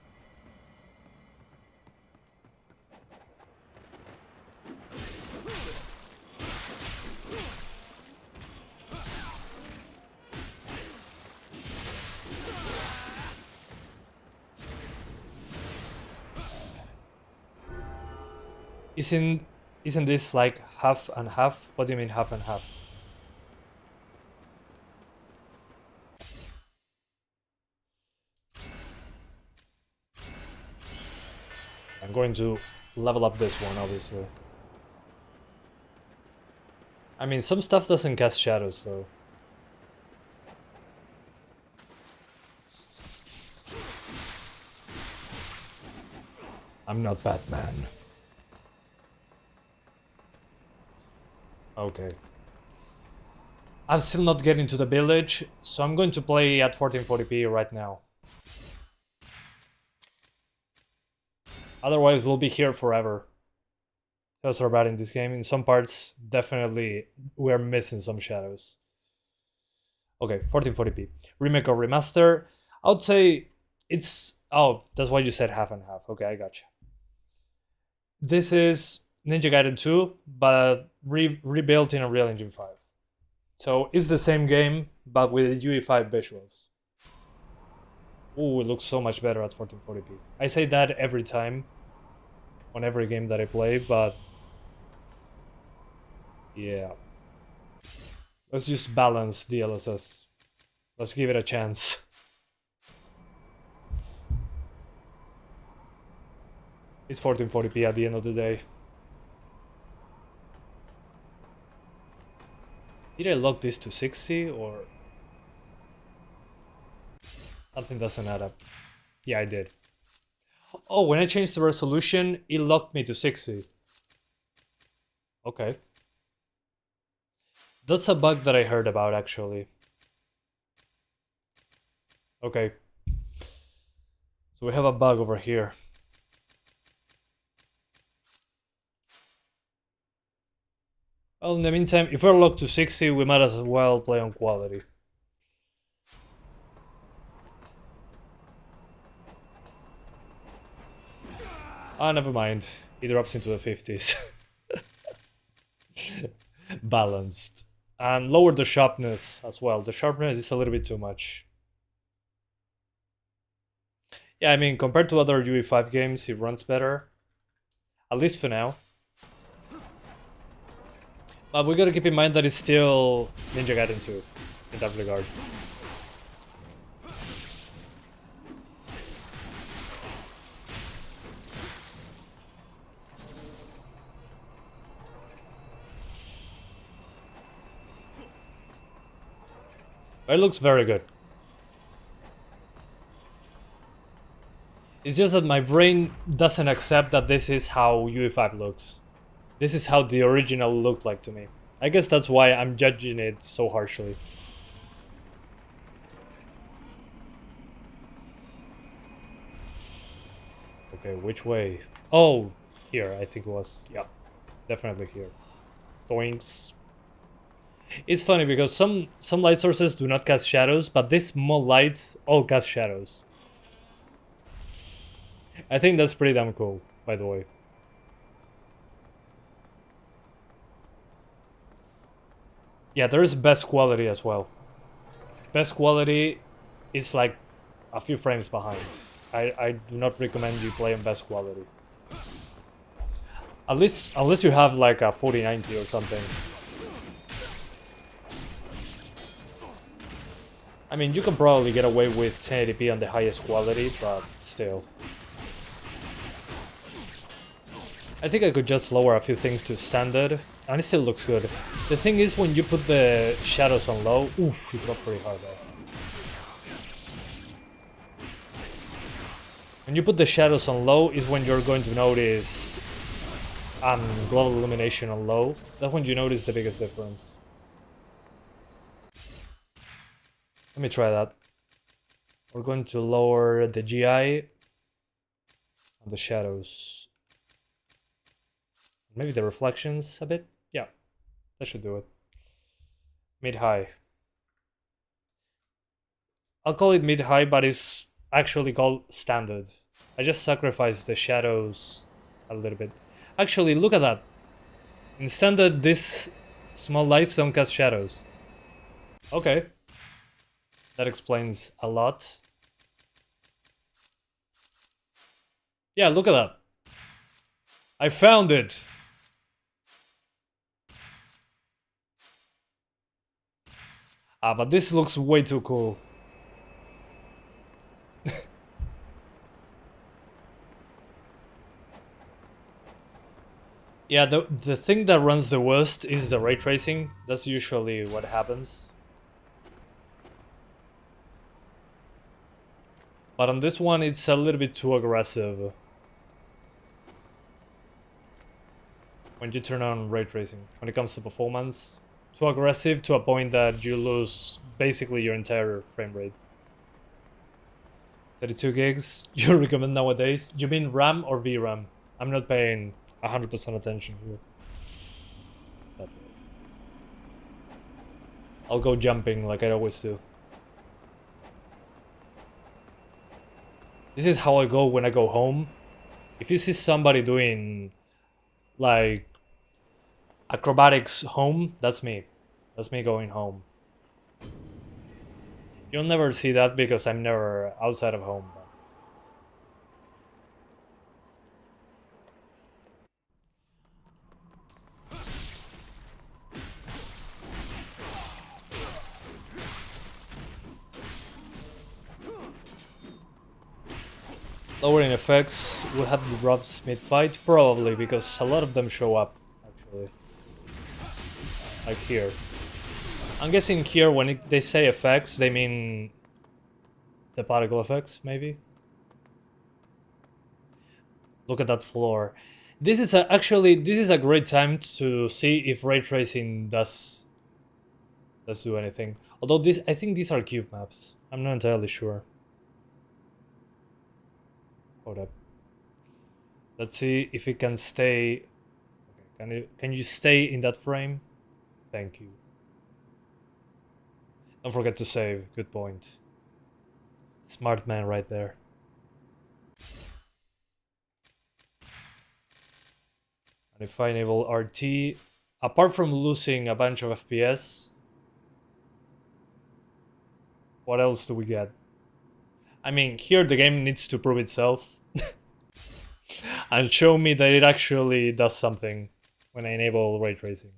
Isn't this like half and half? What do you mean half and half? I'm going to level up this one, obviously. I mean, some stuff doesn't cast shadows, though. I'm not Batman. Okay. I'm still not getting to the village, so I'm going to play at 1440p right now. Otherwise, we'll be here forever. Shadows are bad in this game. In some parts, definitely, we're missing some shadows. Okay, 1440p. Remake or remaster? I would say it's... Oh, that's why you said half and half. Okay, I gotcha. This is Ninja Gaiden 2, but rebuilt in Unreal Engine 5. So it's the same game, but with UE5 visuals. Ooh, it looks so much better at 1440p. I say that every time, on every game that I play, but... yeah. Let's just balance the DLSS. Let's give it a chance. It's 1440p at the end of the day. Did I lock this to 60 or... something doesn't add up. Yeah, I did. Oh, when I changed the resolution, it locked me to 60. Okay. That's a bug that I heard about, actually. Okay. So we have a bug over here. Well, in the meantime, if we're locked to 60, we might as well play on quality. Ah, never mind. It drops into the 50s. Balanced. And lower the sharpness as well. The sharpness is a little bit too much. Yeah, I mean, compared to other UE5 games, it runs better. At least for now. But we gotta keep in mind that it's still Ninja Gaiden 2 in that regard. But it looks very good. It's just that my brain doesn't accept that this is how UE5 looks. This is how the original looked like to me. I guess that's why I'm judging it so harshly. Okay, which way? Oh, here, I think it was. Yeah, definitely here. Doinks. It's funny because some light sources do not cast shadows, but these small lights all cast shadows. I think that's pretty damn cool, by the way. Yeah, there's best quality as well. Best quality is like a few frames behind. I do not recommend you play in best quality. At least, unless you have like a 4090 or something. I mean, you can probably get away with 1080p on the highest quality, but still. I think I could just lower a few things to standard, and it still looks good. The thing is, when you put the shadows on low, oof, it dropped pretty hard there. When you put the shadows on low is when you're going to notice global illumination on low. That's when you notice the biggest difference. Let me try that. We're going to lower the GI and the shadows. Maybe the reflections a bit. Yeah, that should do it. Mid-high. I'll call it mid-high, but it's actually called standard. I just sacrificed the shadows a little bit. Actually, look at that. In standard, these small lights don't cast shadows. Okay. That explains a lot. Yeah, look at that. I found it. But this looks way too cool. Yeah, the thing that runs the worst is the ray tracing. That's usually what happens. But on this one, it's a little bit too aggressive. When you turn on ray tracing, when it comes to performance. Too aggressive to a point that you lose basically your entire frame rate. 32 gigs, you recommend nowadays? You mean RAM or VRAM? I'm not paying 100% attention here. I'll go jumping like I always do. This is how I go when I go home. If you see somebody doing like acrobatics home, that's me. That's me going home. You'll never see that because I'm never outside of home. Lowering effects will have the drops mid-fight? Probably, because a lot of them show up, actually. Like here. I'm guessing here, when they say effects, they mean the particle effects, maybe? Look at that floor. This is actually, this is a great time to see if ray tracing does do anything. Although I think these are cube maps. I'm not entirely sure. Hold up. Let's see if it can stay. Okay, can you stay in that frame? Thank you. Don't forget to save. Good point. Smart man right there. And if I enable RT, apart from losing a bunch of FPS, what else do we get? I mean, here the game needs to prove itself and show me that it actually does something when I enable ray tracing.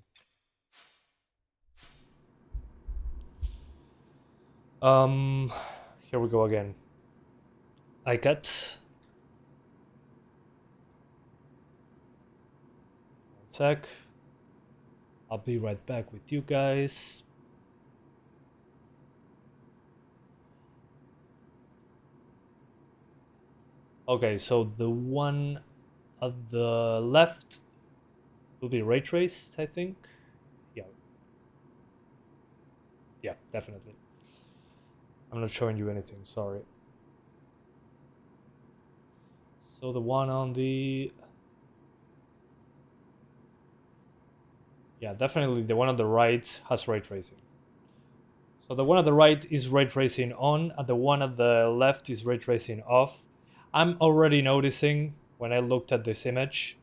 Here we go again. I cut. One sec. I'll be right back with you guys. Okay, so the one at the left will be ray traced, I think. Yeah. Yeah, definitely. I'm not showing you anything, sorry. So the one on the... Yeah, definitely the one on the right has ray tracing. So the one at the right is ray tracing on, and the one at the left is ray tracing off. I'm already noticing, when I looked at this image,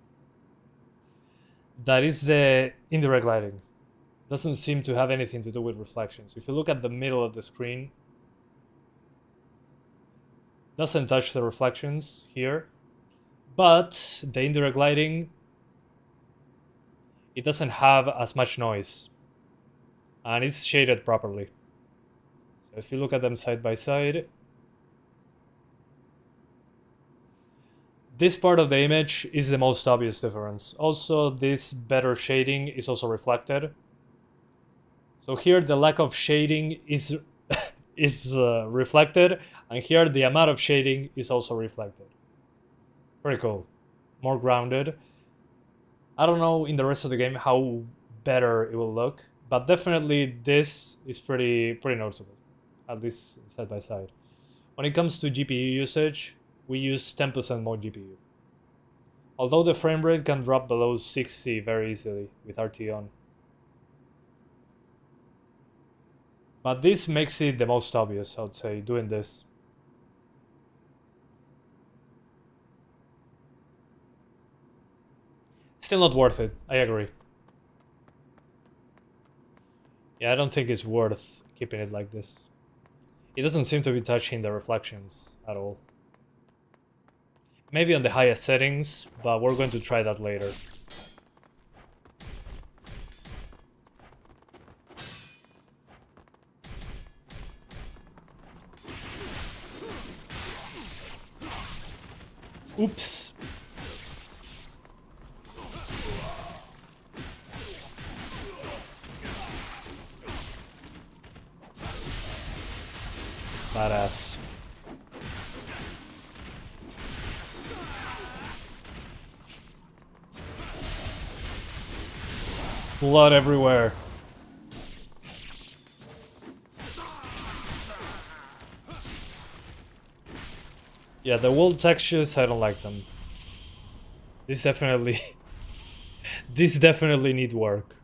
that is the indirect lighting. Doesn't seem to have anything to do with reflections. If you look at the middle of the screen, doesn't touch the reflections here, but the indirect lighting, it doesn't have as much noise, and it's shaded properly. So if you look at them side by side, this part of the image is the most obvious difference. Also, this better shading is also reflected. So here the lack of shading is reflected, and here the amount of shading is also reflected. Pretty cool. More grounded. I don't know in the rest of the game how better it will look, but definitely this is pretty noticeable, at least side by side. When it comes to GPU usage, we use 10% more GPU. Although the frame rate can drop below 60 very easily with RT on. But this makes it the most obvious, I would say, doing this. Still not worth it, I agree. Yeah, I don't think it's worth keeping it like this. It doesn't seem to be touching the reflections at all. Maybe on the highest settings, but we're going to try that later. Oops. Badass. Blood everywhere. Yeah, the wool textures, I don't like them. This definitely... this definitely need work.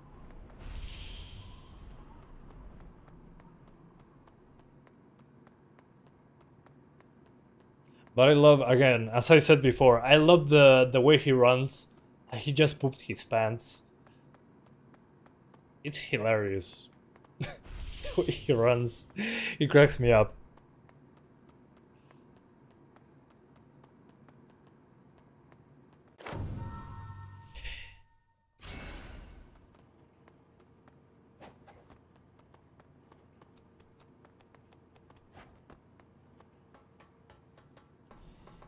But I love, again, as I said before, I love the way he runs. He just pooped his pants. It's hilarious. The way he runs. He cracks me up.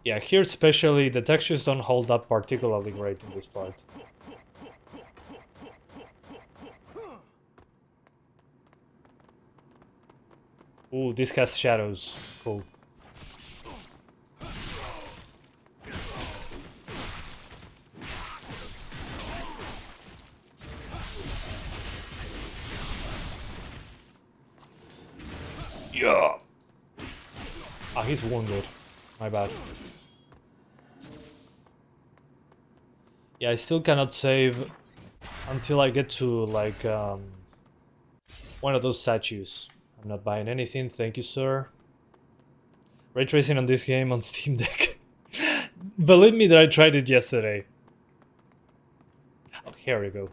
Yeah, here especially, the textures don't hold up particularly great in this part. Ooh, this has shadows. Cool. Yeah. Ah, he's wounded. My bad. Yeah, I still cannot save until I get to, like, one of those statues. I'm not buying anything, thank you, sir. Ray tracing on this game on Steam Deck. Believe me that I tried it yesterday. Oh, here we go.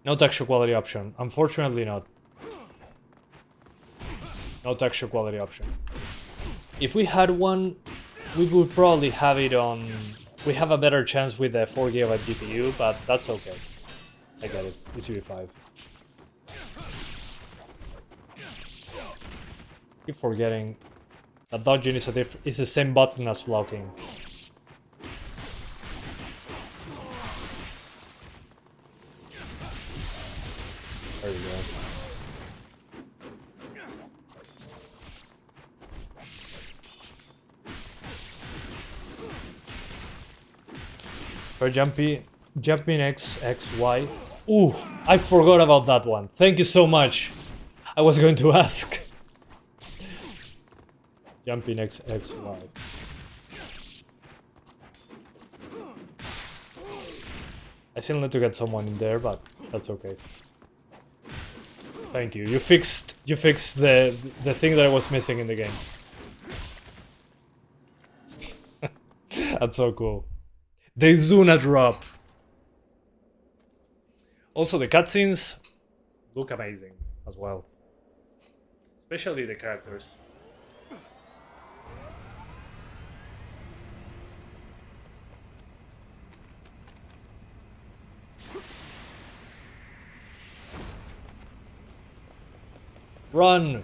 No texture quality option. Unfortunately not. No texture quality option. If we had one, we would probably have it on We have a better chance with the 4 GB GPU, but that's okay. I get it. It's UE5. Keep forgetting that dodging is the same button as blocking. There we go. For jumping X, Y. Ooh, I forgot about that one. Thank you so much. I was going to ask. Jumping X, Y. I still need to get someone in there, but that's okay. Thank you. You fixed the thing that I was missing in the game. That's so cool. The Zuna drop. Also, the cutscenes look amazing as well. Especially the characters. Run!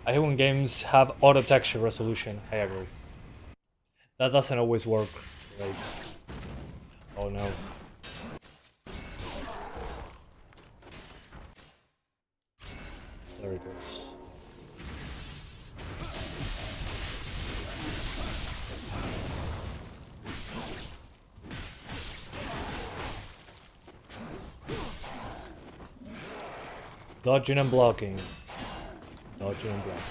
I hate when games have auto texture resolution. I agree. That doesn't always work. Right. Oh no. There it goes. Dodging and blocking. Dodging and blocking.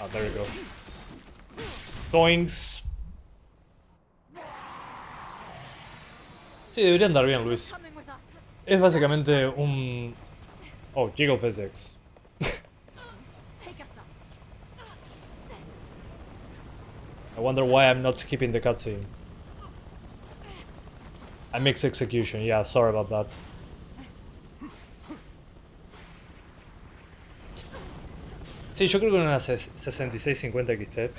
Ah, there we go. Doinks. Sí, debería andar bien, Luis. Es básicamente un... Oh, Jiggle Physics. I wonder why I'm not skipping the cutscene. I mixed execution, yeah, sorry about that. Sí, yo creo que una 6650 XT.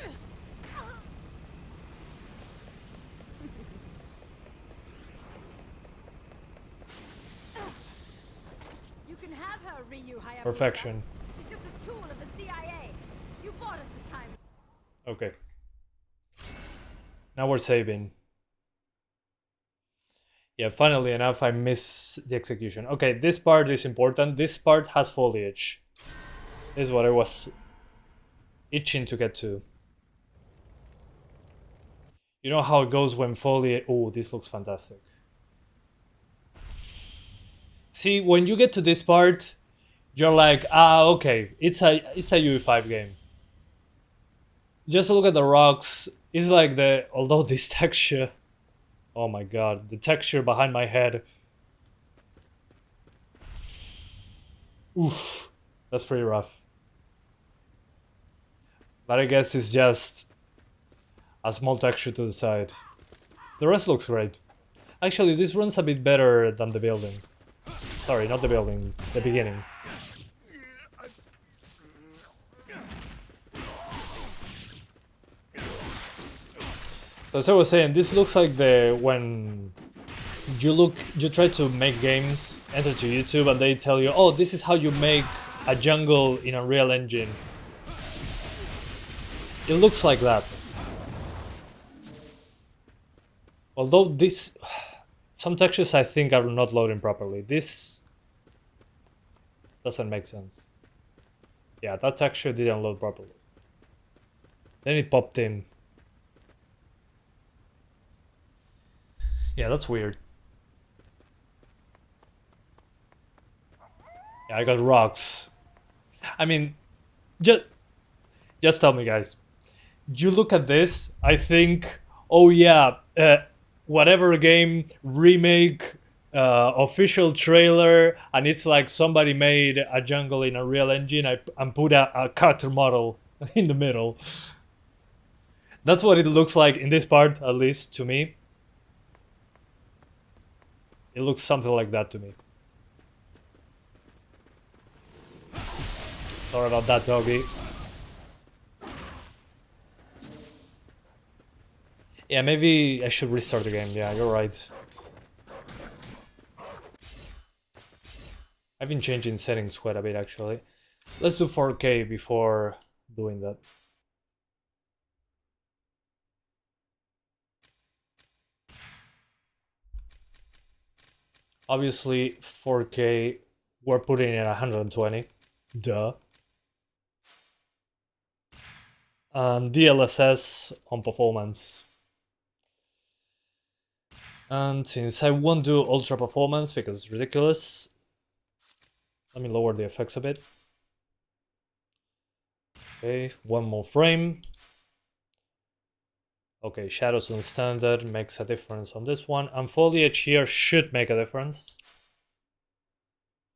Perfection. She's just a tool of the CIA. You bought us the time. Okay. Now we're saving. Yeah, funnily enough, I miss the execution. Okay, this part is important. This part has foliage. This is what I was itching to get to. You know how it goes when foliage... Oh, this looks fantastic. See, when you get to this part, you're like, ah, okay, it's a UE5 game. Just look at the rocks. It's like the... Although this texture... Oh my god, the texture behind my head. Oof, that's pretty rough. But I guess it's just a small texture to the side. The rest looks great. Actually, this runs a bit better than the building. Sorry, not the building, the beginning. So as I was saying, this looks like when you try to make games, enter to YouTube, and they tell you, oh, this is how you make a jungle in Unreal Engine. It looks like that. Although some textures I think are not loading properly. This doesn't make sense. Yeah, that texture didn't load properly. Then it popped in. Yeah, that's weird. Yeah, I got rocks. I mean, just tell me, guys. You look at this, I think, oh yeah, whatever game, remake, official trailer, and it's like somebody made a jungle in a real engine and put a character model in the middle. That's what it looks like in this part, at least to me. It looks something like that to me. Sorry about that, doggy. Yeah, maybe I should restart the game. Yeah, you're right. I've been changing settings quite a bit, actually. Let's do 4K before doing that. Obviously, 4K, we're putting in 120. Duh. And DLSS on performance. And since I won't do ultra performance because it's ridiculous, let me lower the effects a bit. Okay, one more frame. Okay, shadows on standard makes a difference on this one. And foliage here should make a difference.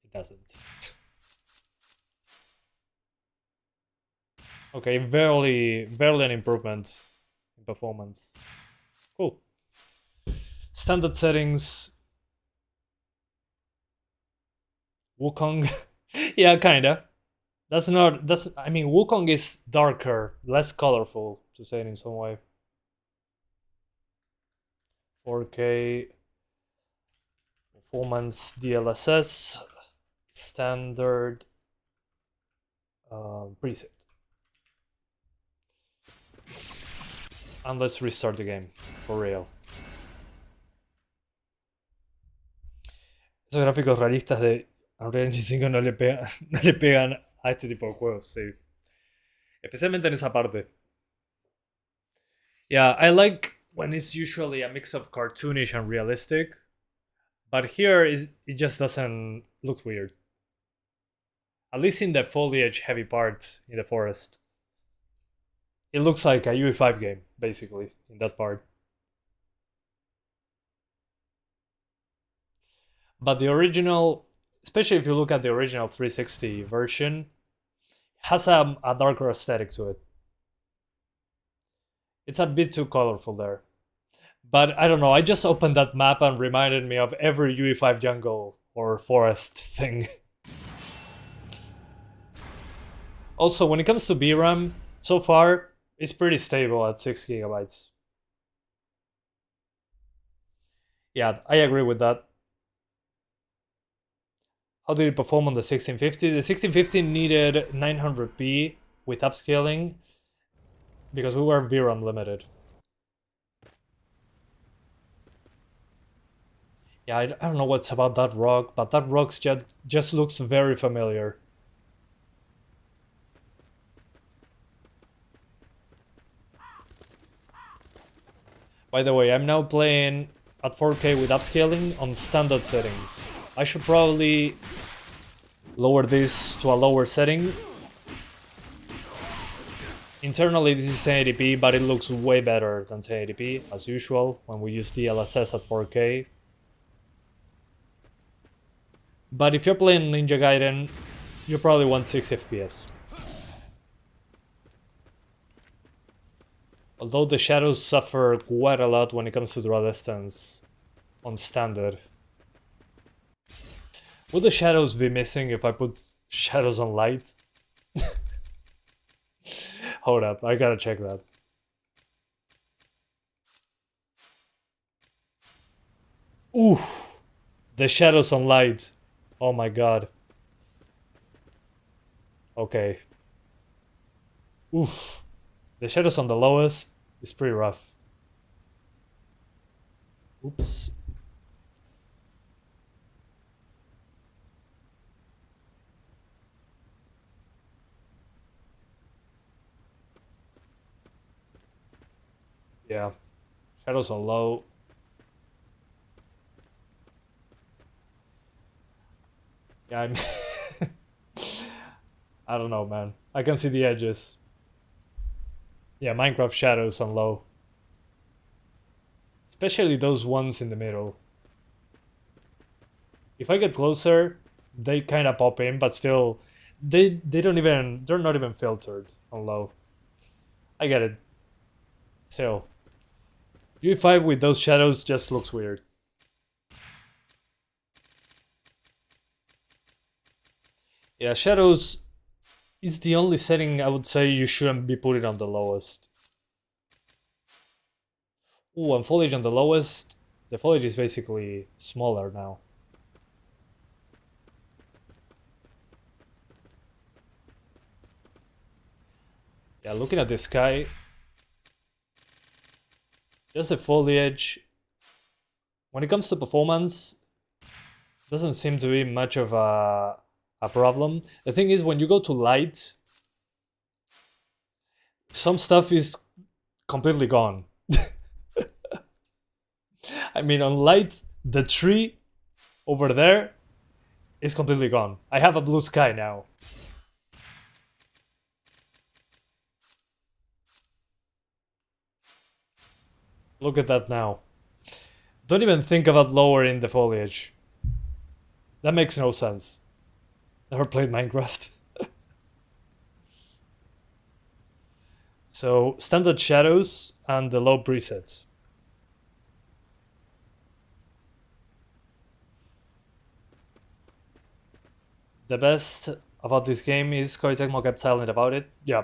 It doesn't. Okay, barely an improvement in performance. Cool. Standard settings. Wukong. Yeah, kinda. I mean, Wukong is darker, less colorful, to say it in some way. 4K. Performance DLSS. Standard. Preset. And let's restart the game, for real. Esos gráficos realistas de Unreal Engine 5 no le pegan a este tipo de juegos, sí. Especialmente en esa parte. Yeah, I like when it's usually a mix of cartoonish and realistic. But here, it just doesn't look weird. At least in the foliage heavy part in the forest. It looks like a UE5 game, basically, in that part. But the original, especially if you look at the original 360 version, has a darker aesthetic to it. It's a bit too colorful there. But I don't know, I just opened that map and reminded me of every UE5 jungle or forest thing. Also, when it comes to VRAM, so far, it's pretty stable at 6 gigabytes. Yeah, I agree with that. How did it perform on the 1650? The 1650 needed 900p with upscaling because we were VRAM limited. Yeah, I don't know what's about that rock, but that rock just looks very familiar. By the way, I'm now playing at 4K with upscaling on standard settings. I should probably lower this to a lower setting. Internally this is 1080p, but it looks way better than 1080p, as usual, when we use DLSS at 4K. But if you're playing Ninja Gaiden, you probably want 6 FPS. Although the shadows suffer quite a lot when it comes to draw distance on standard. Would the shadows be missing if I put shadows on light? Hold up, I gotta check that. Ooh, the shadows on light. Oh my god. Okay. Oof. The shadows on the lowest is pretty rough. Oops. Yeah. Shadows on low. Yeah, I mean I don't know, man. I can see the edges. Yeah, Minecraft shadows on low. Especially those ones in the middle. If I get closer, they kind of pop in, but still, they're not even filtered on low. I get it. Still, G5 with those shadows just looks weird. Yeah, shadows is the only setting I would say you shouldn't be putting on the lowest. Ooh, and foliage on the lowest. The foliage is basically smaller now. Yeah, looking at the sky, just the foliage. When it comes to performance, doesn't seem to be much of a problem. The thing is, when you go to Lite, some stuff is completely gone. I mean, on Lite, the tree over there is completely gone. I have a blue sky now. Look at that now. Don't even think about lowering the foliage. That makes no sense. Never played Minecraft. So, standard shadows and the low presets. The best about this game is KOEI TECMO kept silent about it. Yeah.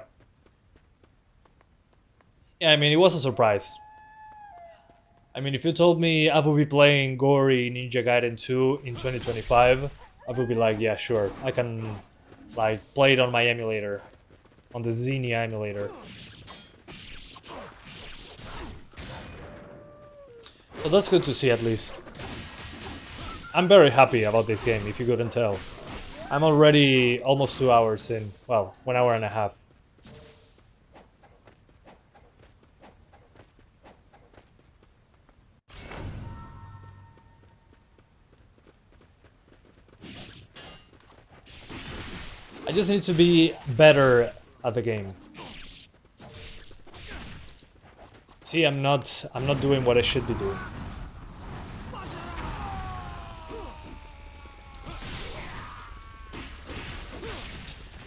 Yeah, I mean, it was a surprise. I mean, if you told me I would be playing gory Ninja Gaiden 2 in 2025, I would be like, yeah, sure. I can, like, play it on my emulator. On the Xenia emulator. So that's good to see, at least. I'm very happy about this game, if you couldn't tell. I'm already almost 2 hours in. Well, 1 hour and a half. I just need to be better at the game. See, I'm not doing what I should be doing.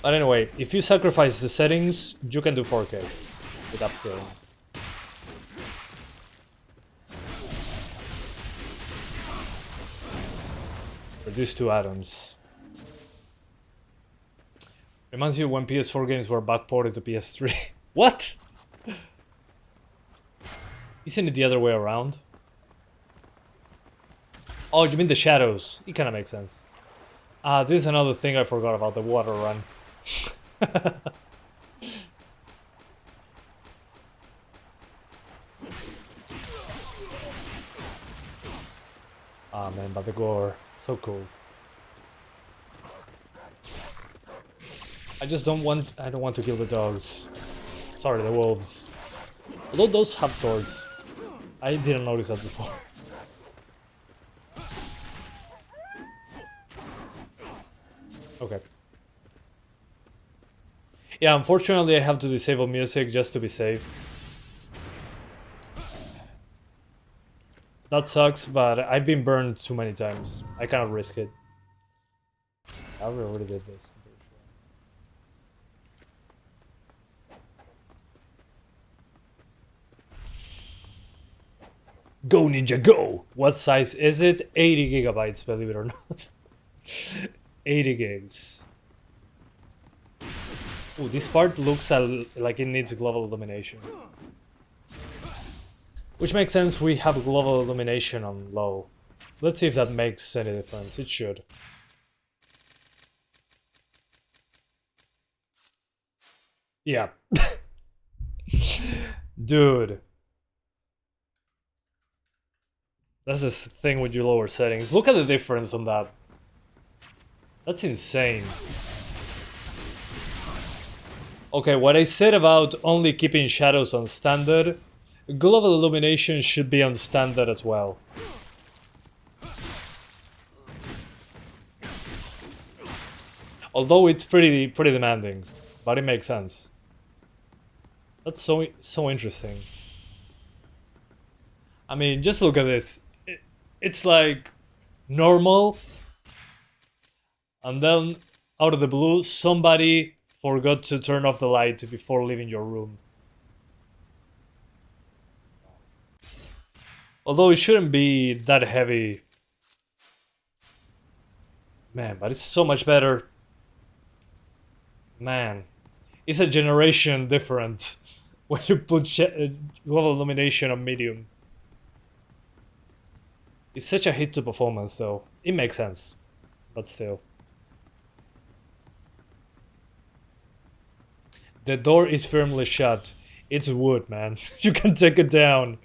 But anyway, if you sacrifice the settings, you can do 4K with upscaling. Reduce 2 atoms. Reminds you when PS4 games were backported to PS3. What? Isn't it the other way around? Oh, you mean the shadows? It kind of makes sense. This is another thing I forgot about, the water run. Ah man, but the gore, so cool. I don't want to kill the dogs. Sorry, the wolves. Although those have swords. I didn't notice that before. Okay. Yeah, unfortunately I have to disable music just to be safe. That sucks, but I've been burned too many times. I cannot risk it. I already did this. Go Ninja, go! What size is it? 80 gigabytes, believe it or not. 80 gigs. Ooh, this part looks like it needs global illumination. Which makes sense, we have global illumination on low. Let's see if that makes any difference. It should. Yeah. Dude. That's the thing with your lower settings. Look at the difference on that. That's insane. Okay, what I said about only keeping shadows on standard, global illumination should be on standard as well. Although it's pretty demanding, but it makes sense. That's so interesting. I mean, just look at this. It's like normal, and then out of the blue, somebody forgot to turn off the light before leaving your room. Although it shouldn't be that heavy. Man, but it's so much better. Man, it's a generation different when you put global illumination on medium. It's such a hit to performance though. It makes sense, but still. The door is firmly shut. It's wood, man. You can take it down.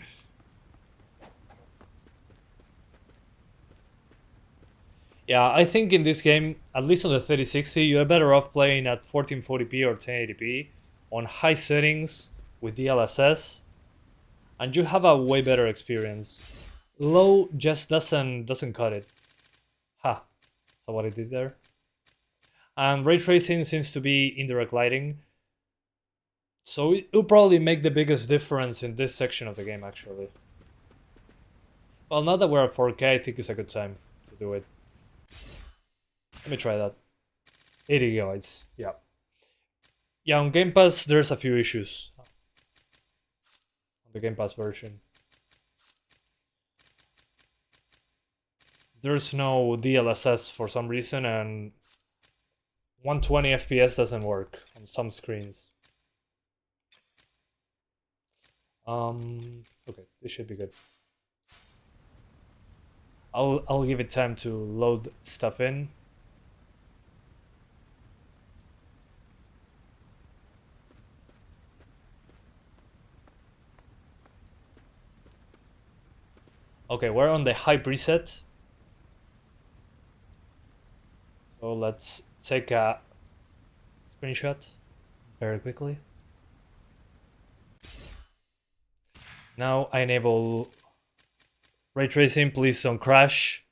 Yeah, I think in this game, at least on the 3060, you're better off playing at 1440p or 1080p on high settings with DLSS, and you have a way better experience. Low just doesn't cut it. Ha. So what I did there. And ray tracing seems to be indirect lighting. So it'll probably make the biggest difference in this section of the game, actually. Well, now that we're at 4K, I think it's a good time to do it. Let me try that. 80 gigabytes, yeah. Yeah, on Game Pass, there's a few issues. On the Game Pass version. There's no DLSS for some reason, and 120 FPS doesn't work on some screens. Okay, this should be good. I'll give it time to load stuff in. Okay, we're on the high preset. So let's take a screenshot very quickly. Now I enable ray tracing, please don't crash.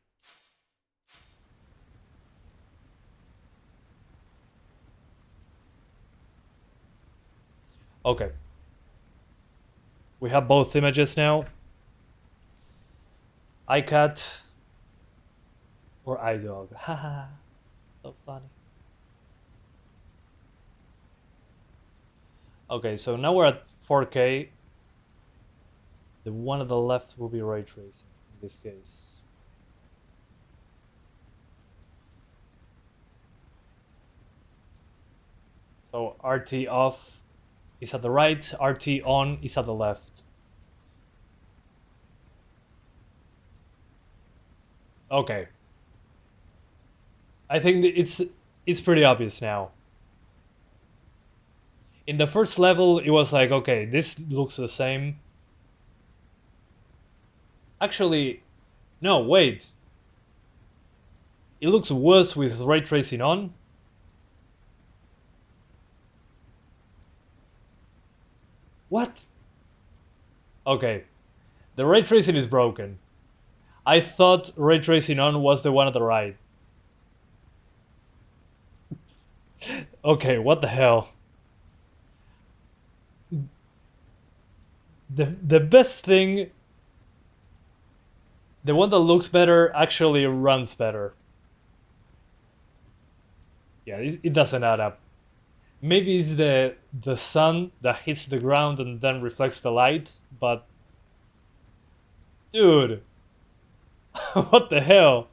Okay. We have both images now. iCat or iDog. Haha. So funny. Okay, so now we're at 4K. The one on the left will be ray tracing in this case. So RT off is at the right, RT on is at the left. Okay. I think it's pretty obvious now. In the first level, it was like, okay, this looks the same. Actually, no, wait. It looks worse with ray tracing on. What? Okay. The ray tracing is broken. I thought ray tracing on was the one on the right. Okay, what the hell? The best thing, the one that looks better actually runs better. Yeah, it doesn't add up. Maybe it's the sun that hits the ground and then reflects the light, but dude, what the hell?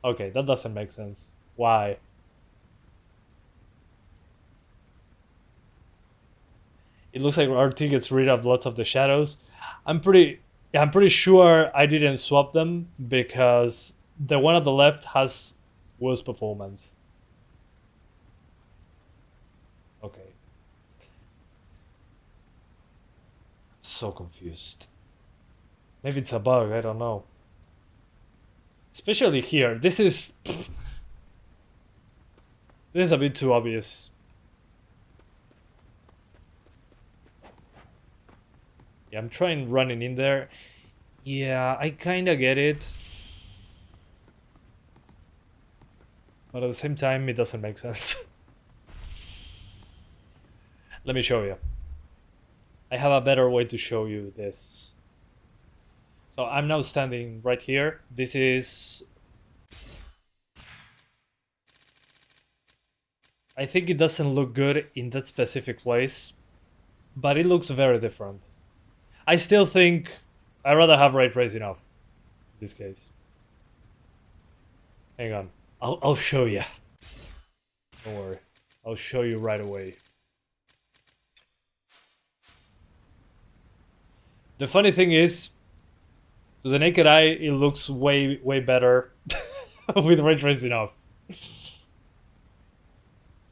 Okay, that doesn't make sense. Why? It looks like RT gets rid of lots of the shadows. I'm pretty sure I didn't swap them because the one on the left has worse performance. Okay. So confused. Maybe it's a bug, I don't know. Especially here. This is a bit too obvious. Yeah, I'm trying running in there. Yeah, I kinda get it. But at the same time, it doesn't make sense. Let me show you. I have a better way to show you this. So I'm now standing right here. This is... I think it doesn't look good in that specific place, but it looks very different. I still think I'd rather have ray tracing off in this case. Hang on. I'll show you. Don't worry. I'll show you right away. The funny thing is, to the naked eye, it looks way better with ray tracing off.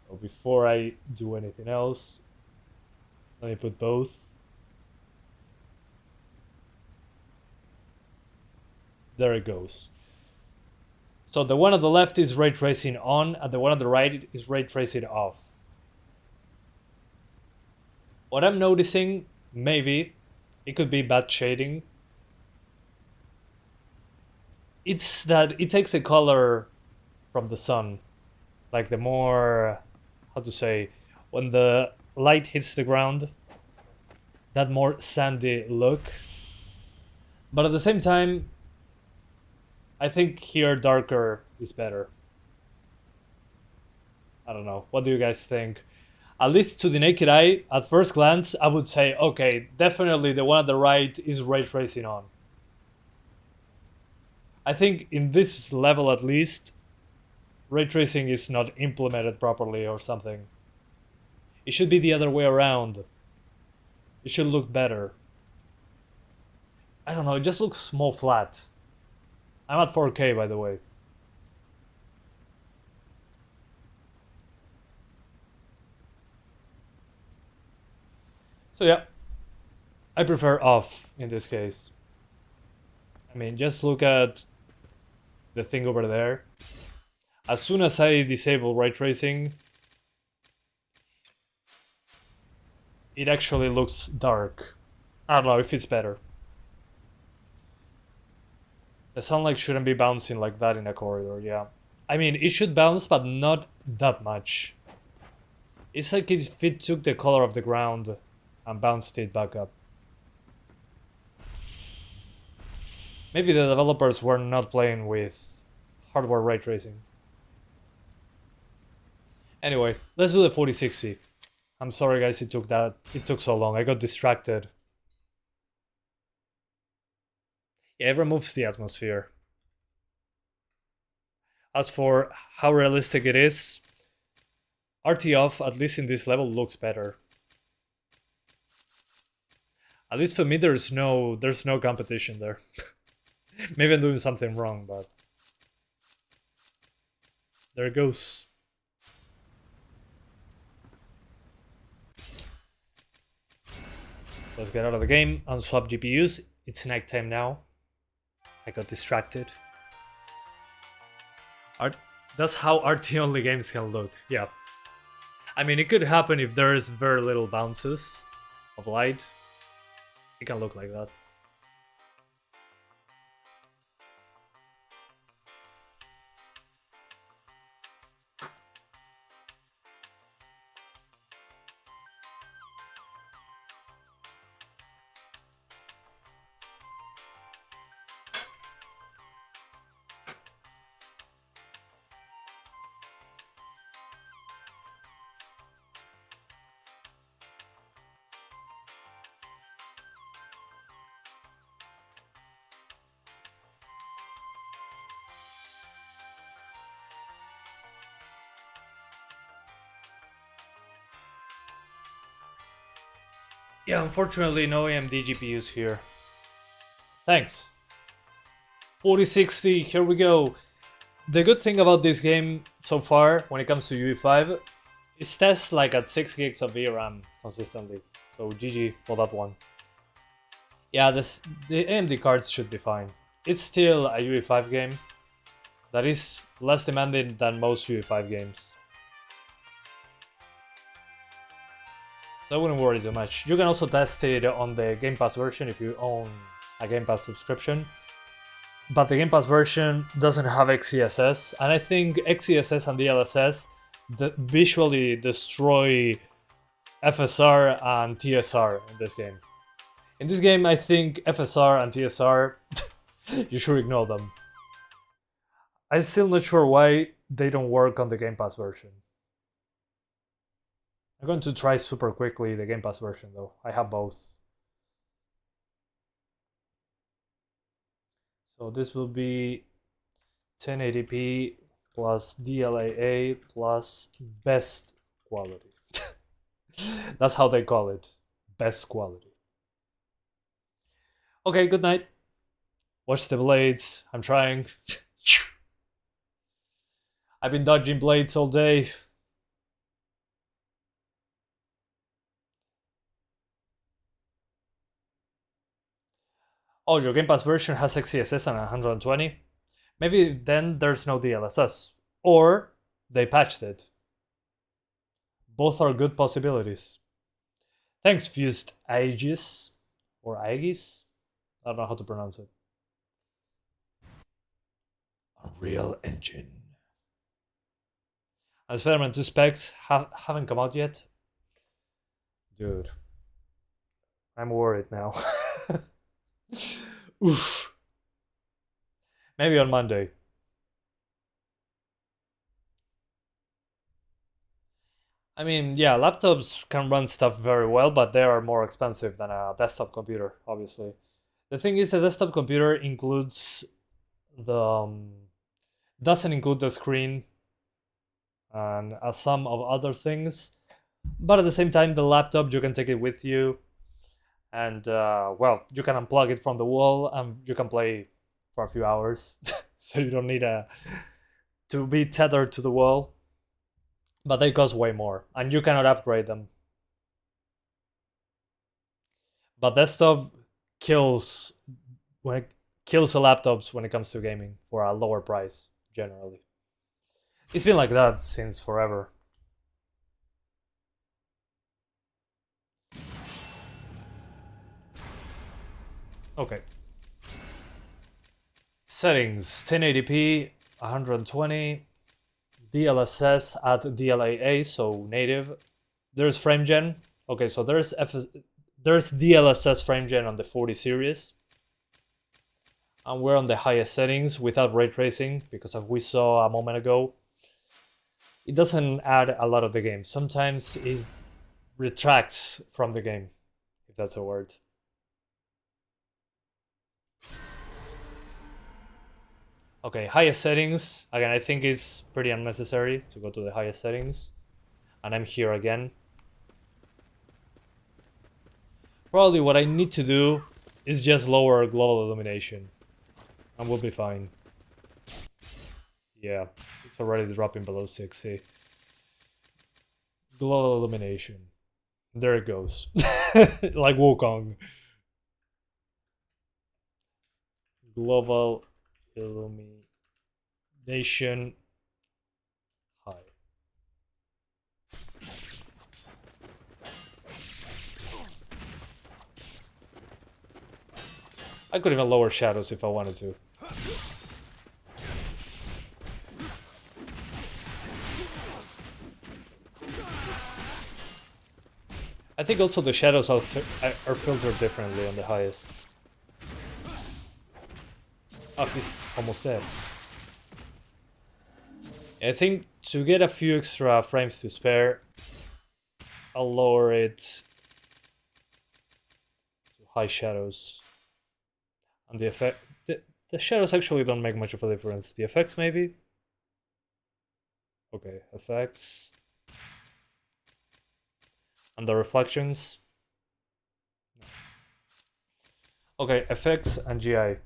So before I do anything else, let me put both. There it goes. So the one on the left is ray tracing on, and the one on the right is ray tracing off. What I'm noticing, maybe, it could be bad shading. It's that it takes the color from the sun. Like the more, how to say, when the light hits the ground, that more sandy look. But at the same time, I think here darker is better. I don't know. What do you guys think? At least to the naked eye, at first glance, I would say, okay, definitely the one at the right is ray tracing on. I think in this level at least, ray tracing is not implemented properly or something. It should be the other way around. It should look better. I don't know, it just looks small flat. I'm at 4K, by the way. So yeah, I prefer off in this case. I mean, just look at the thing over there. As soon as I disable ray tracing, it actually looks dark. I don't know if it's better. The sunlight shouldn't be bouncing like that in a corridor, yeah. I mean, it should bounce, but not that much. It's like if it took the color of the ground and bounced it back up. Maybe the developers were not playing with hardware ray tracing. Anyway, let's do the 4060. I'm sorry guys, it took so long. I got distracted. Yeah, it removes the atmosphere. As for how realistic it is, RT off, at least in this level, looks better. At least for me, there's no competition there. Maybe I'm doing something wrong, but there it goes. Let's get out of the game and swap GPUs. It's nighttime now. I got distracted. That's how RT-only games can look, yeah. I mean, it could happen if there's very little bounces of light. It can look like that. Yeah, unfortunately no AMD GPUs here. Thanks. 4060, here we go. The good thing about this game so far, when it comes to UE5, it tests like at 6 gigs of VRAM consistently. So GG for that one. Yeah, the AMD cards should be fine. It's still a UE5 game that is less demanding than most UE5 games. So I wouldn't worry too much. You can also test it on the Gamepass version if you own a Gamepass subscription. But the Gamepass version doesn't have XeSS, and I think XeSS and DLSS visually destroy FSR and TSR in this game. In this game, I think FSR and TSR, you should ignore them. I'm still not sure why they don't work on the Gamepass version. I'm going to try super quickly the Gamepass version though. I have both. So this will be 1080p plus DLAA plus best quality. That's how they call it. Best quality. Okay, good night. Watch the blades. I'm trying. I've been dodging blades all day. Oh, your Game Pass version has XeSS and 120? Maybe then there's no DLSS. Or they patched it. Both are good possibilities. Thanks, Fused Aegis. Or Aegis? I don't know how to pronounce it. Unreal Engine. And Spider-Man 2 specs haven't come out yet. Dude. I'm worried now. Oof. Maybe on Monday. I mean, yeah, laptops can run stuff very well, but they are more expensive than a desktop computer, obviously. The thing is, a desktop computer includes the doesn't include the screen and a sum of other things, but at the same time, the laptop, you can take it with you, and well, you can unplug it from the wall and you can play for a few hours, so you don't need to be tethered to the wall. But they cost way more, and you cannot upgrade them. But desktop kills the laptops when it comes to gaming for a lower price, generally. It's been like that since forever. Okay. Settings, 1080p, 120, DLSS at DLAA, so native. There's frame gen. Okay, so there's DLSS frame gen on the 40 series. And we're on the highest settings without ray tracing, because as we saw a moment ago, it doesn't add a lot of the game. Sometimes it retracts from the game, if that's a word. Okay, highest settings. Again, I think it's pretty unnecessary to go to the highest settings. And I'm here again. Probably what I need to do is just lower global illumination. And we'll be fine. Yeah, it's already dropping below 60. Global illumination. There it goes. Like Wukong. Global illumination high. I could even lower shadows if I wanted to. I think also the shadows are filtered differently on the highest. Oh, he's almost dead. I think to get a few extra frames to spare, I'll lower it to high shadows. And the effect... The shadows actually don't make much of a difference. The effects, maybe? Okay, effects. And the reflections. Okay, effects and GI.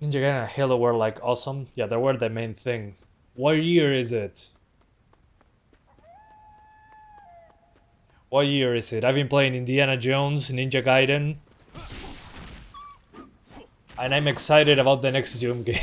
Ninja Gaiden and Halo were like awesome. Yeah, they were the main thing. What year is it? What year is it? I've been playing Indiana Jones, Ninja Gaiden. And I'm excited about the next Doom game.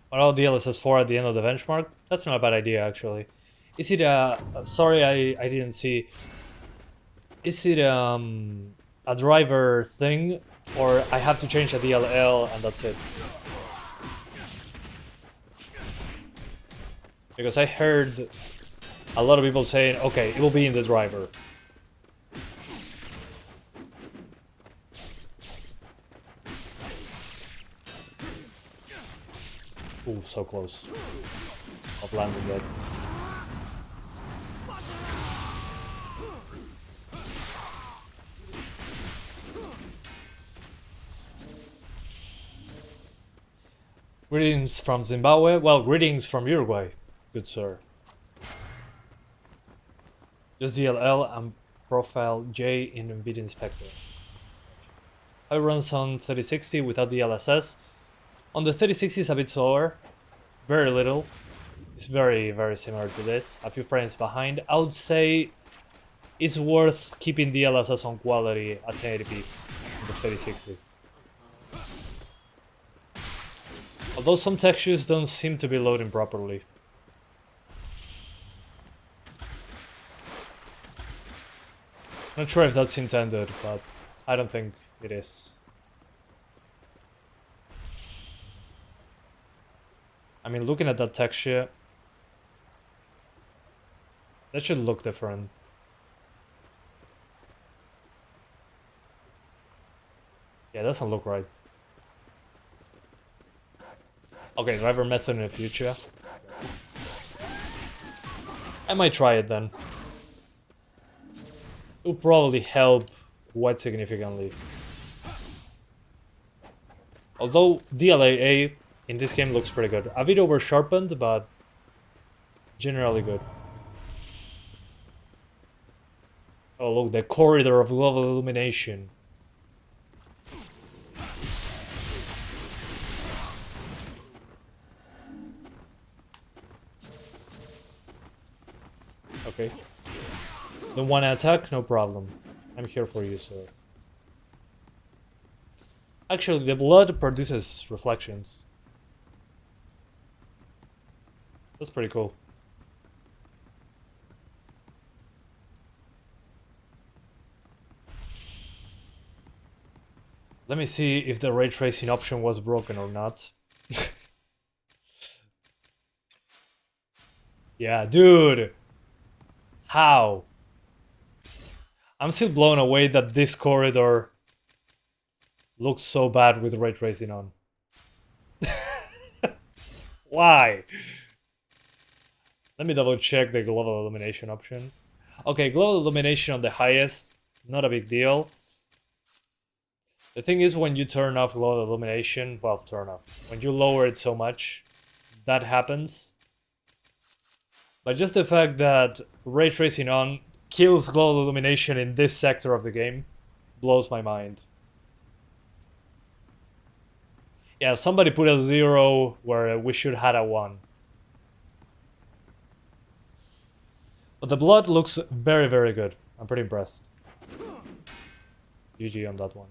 What about DLSS 4 at the end of the benchmark? That's not a bad idea, actually. Is it sorry, I didn't see. Is it a driver thing, or I have to change a DLL and that's it? Because I heard A lot of people saying, okay, it will be in the driver. Ooh, so close of landing that. Greetings from Zimbabwe. Well, greetings from Uruguay, good sir. Just DLL and Profile J in NVIDIA Inspector. I runs on 3060 without the DLSS. On the 3060 is a bit slower, very little. It's very, very similar to this. A few frames behind. I would say it's worth keeping the DLSS on quality at 1080p on the 3060. Although some textures don't seem to be loading properly. Not sure if that's intended, but I don't think it is. I mean, looking at that texture, that should look different. Yeah, that doesn't look right. Okay, driver method in the future. I might try it then. It will probably help quite significantly. Although DLAA in this game looks pretty good. A bit over sharpened, but generally good. Oh look, the corridor of global illumination. Okay. Don't want to attack? No problem. I'm here for you, sir. Actually, the blood produces reflections. That's pretty cool. Let me see if the ray tracing option was broken or not. Yeah, dude! How? I'm still blown away that this corridor looks so bad with ray tracing on. Why? Let me double check the global illumination option. Okay, global illumination on the highest, not a big deal. The thing is, when you turn off global illumination, well, turn off. When you lower it so much, that happens. But just the fact that ray tracing on kills global illumination in this sector of the game blows my mind. Yeah, somebody put a 0 where we should have a 1. But the blood looks very, very good. I'm pretty impressed. GG on that one.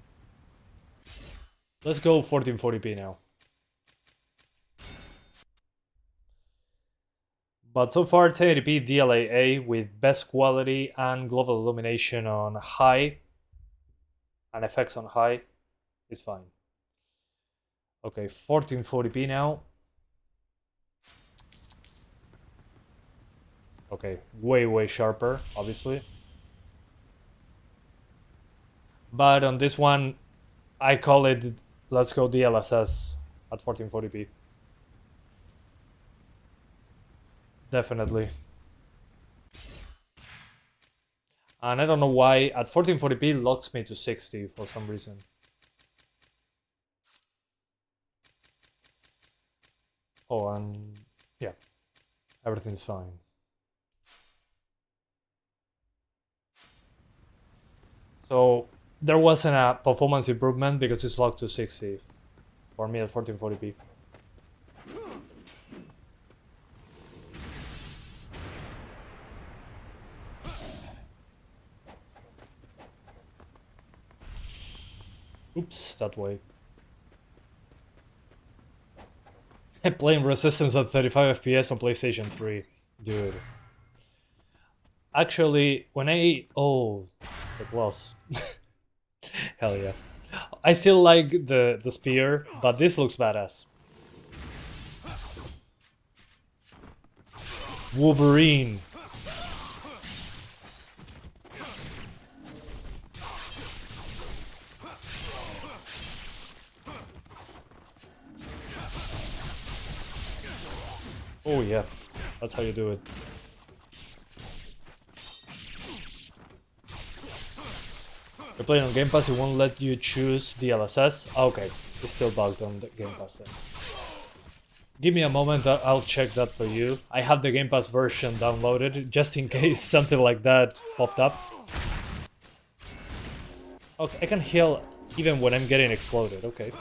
Let's go 1440p now. But so far 1080p DLAA with best quality and global illumination on high and effects on high is fine. Okay, 1440p now. Okay, way sharper, obviously. But on this one, I call it, let's go DLSS at 1440p. Definitely. And I don't know why, at 1440p locks me to 60 for some reason. Oh, and yeah, everything's fine. So there wasn't a performance improvement because it's locked to 60 for me at 1440p. Oops, that way. Playing Resistance at 35 FPS on PlayStation 3. Dude. Actually, when I... Oh, it was. Hell yeah. I still like the spear, but this looks badass. Wolverine. Oh yeah, that's how you do it. You're playing on Game Pass, it won't let you choose DLSS. Okay, it's still bugged on the Game Pass then. Give me a moment, I'll check that for you. I have the Game Pass version downloaded, just in case something like that popped up. Okay, I can heal even when I'm getting exploded, okay.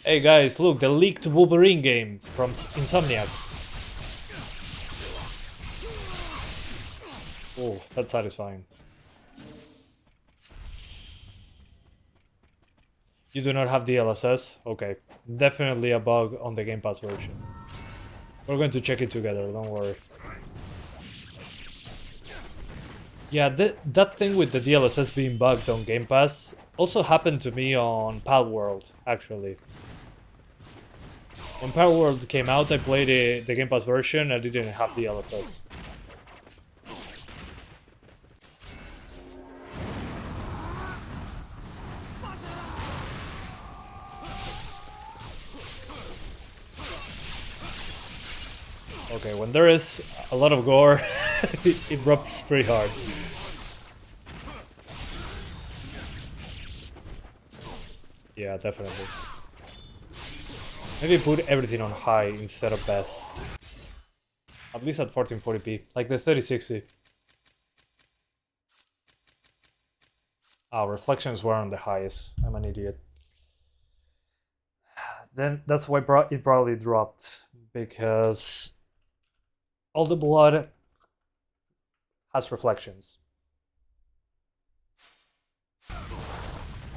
Hey guys, look, the leaked Wolverine game from Insomniac. Oh, that's satisfying. You do not have DLSS? Okay. Definitely a bug on the Game Pass version. We're going to check it together, don't worry. Yeah, that thing with the DLSS being bugged on Game Pass also happened to me on Palworld, actually. When Palworld came out, I played the Game Pass version, I didn't have DLSS. Okay, when there is a lot of gore, it rubs pretty hard. Yeah, definitely. Maybe put everything on high instead of best. At least at 1440p, like the 3060. Ah, reflections were on the highest. I'm an idiot. Then that's why it probably dropped, because all the blood has reflections.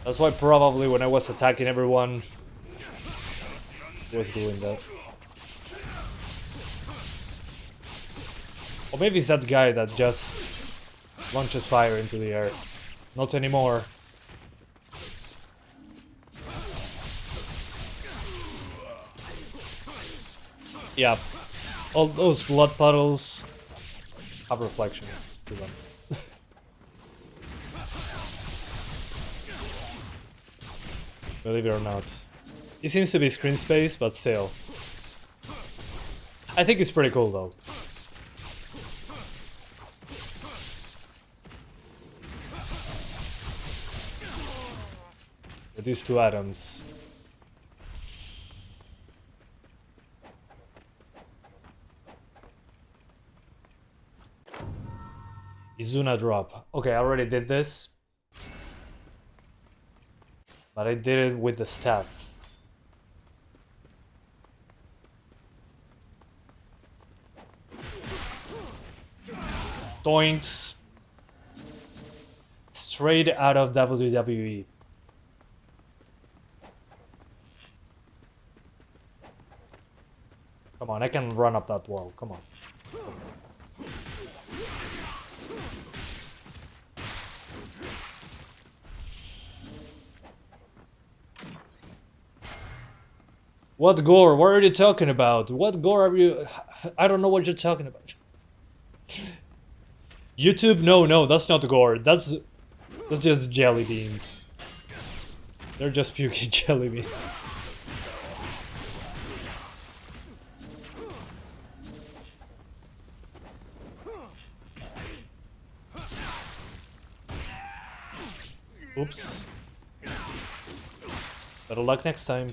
That's why probably when I was attacking everyone, it was doing that. Or maybe it's that guy that just launches fire into the air. Not anymore. Yeah, all those blood puddles have reflections to them. Believe it or not. It seems to be screen space, but still. I think it's pretty cool though. With these two atoms. Izuna drop. Okay, I already did this. But I did it with the staff. Doinks. Straight out of WWE. Come on, I can run up that wall. Come on. What gore? What are you talking about? What gore are you... I don't know what you're talking about. YouTube? No, that's not gore. That's just jelly beans. They're just pukey jelly beans. Oops. Better luck next time.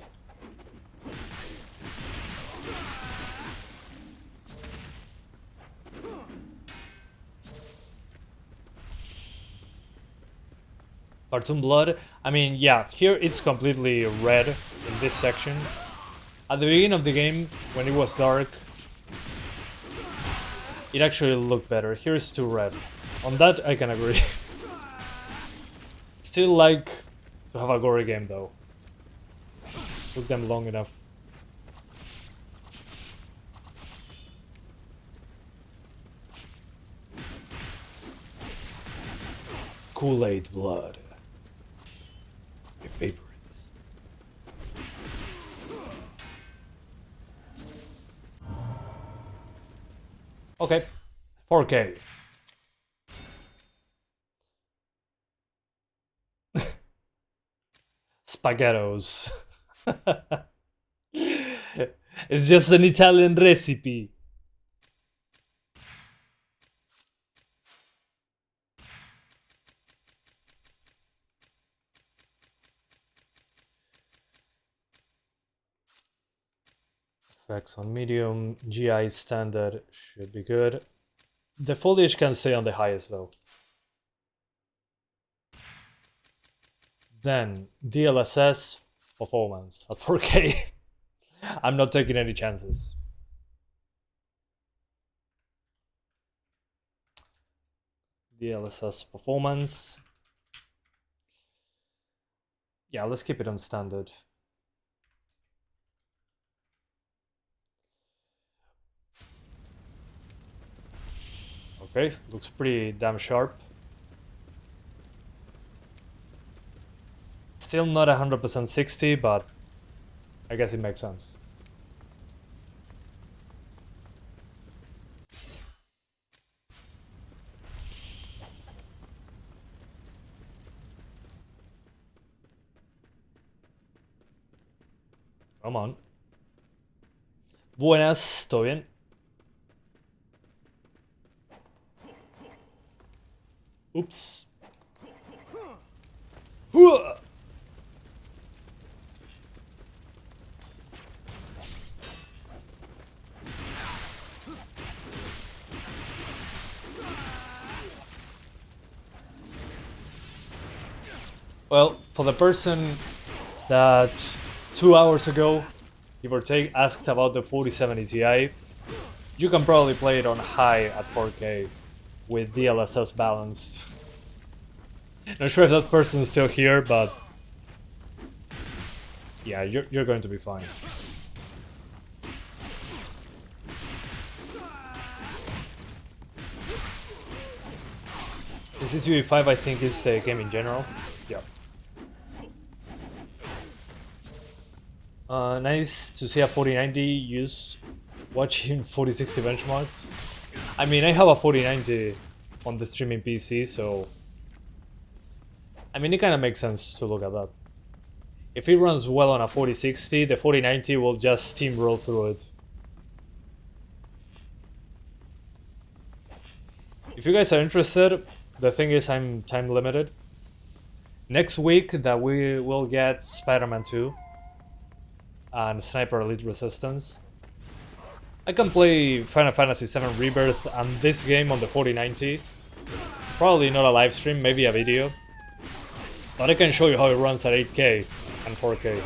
Cartoon blood. I mean, yeah, here it's completely red in this section. At the beginning of the game, when it was dark, it actually looked better. Here it's too red. On that, I can agree. Still like to have a gory game though. Took them long enough. Kool-Aid blood. Your favorite. Okay, 4K. Spaghettos. It's just an Italian recipe. Effects on medium, GI standard should be good. The foliage can stay on the highest though. Then DLSS performance at 4K. I'm not taking any chances. DLSS performance. Yeah, let's keep it on standard. Okay, looks pretty damn sharp. Still not 100% 60, but I guess it makes sense. Come on. Buenas, ¿todo bien? Oops. Well, for the person that 2 hours ago, give or take, asked about the 4070 Ti, you can probably play it on high at 4K with DLSS balanced. Not sure if that person is still here, but yeah, you're going to be fine. This is UE5, I think, is the game in general. Yeah. Nice to see a 4090 use watching 4060 benchmarks. I mean, I have a 4090 on the streaming PC, so I mean, it kind of makes sense to look at that. If it runs well on a 4060, the 4090 will just steamroll through it. If you guys are interested, the thing is I'm time limited. Next week that we will get Spider-Man 2 and Sniper Elite Resistance. I can play Final Fantasy VII Rebirth and this game on the 4090. Probably not a live stream, maybe a video. But I can show you how it runs at 8K and 4K.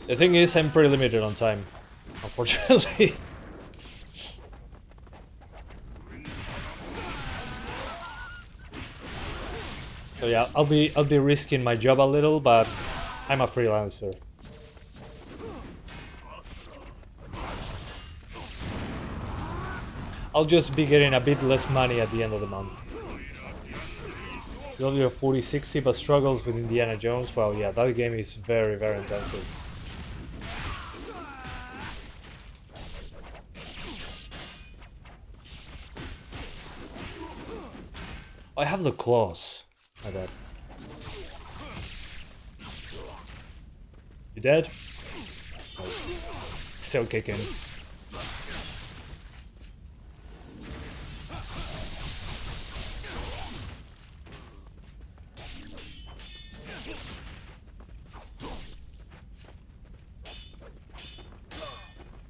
The thing is, I'm pretty limited on time, unfortunately. So yeah, I'll be risking my job a little, but I'm a freelancer. I'll just be getting a bit less money at the end of the month. Love your 4060 but struggles with Indiana Jones. Well, yeah, that game is very, very intensive. I have the claws. My bad. You dead? Oh. Still kicking.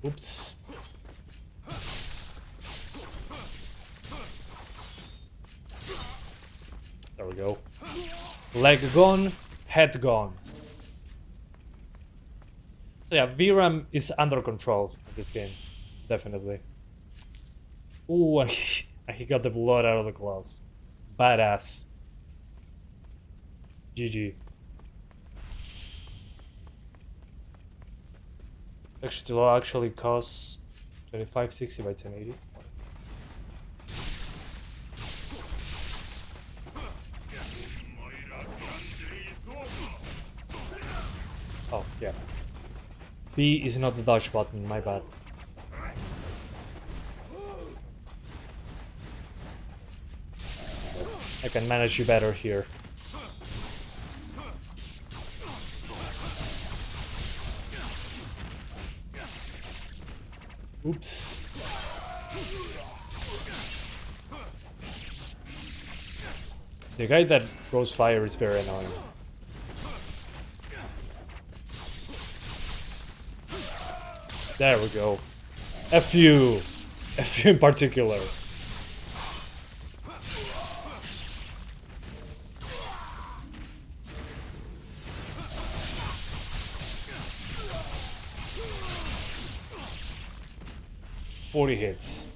Oops. There we go. Leg gone, head gone. So yeah, VRAM is under control in this game, definitely. Ooh, and he got the blood out of the claws. Badass. GG. Actually costs 2560 by 1080. Oh, yeah. B is not the dodge button, my bad. I can manage you better here. Oops. The guy that throws fire is very annoying. There we go. A few in particular. Hits.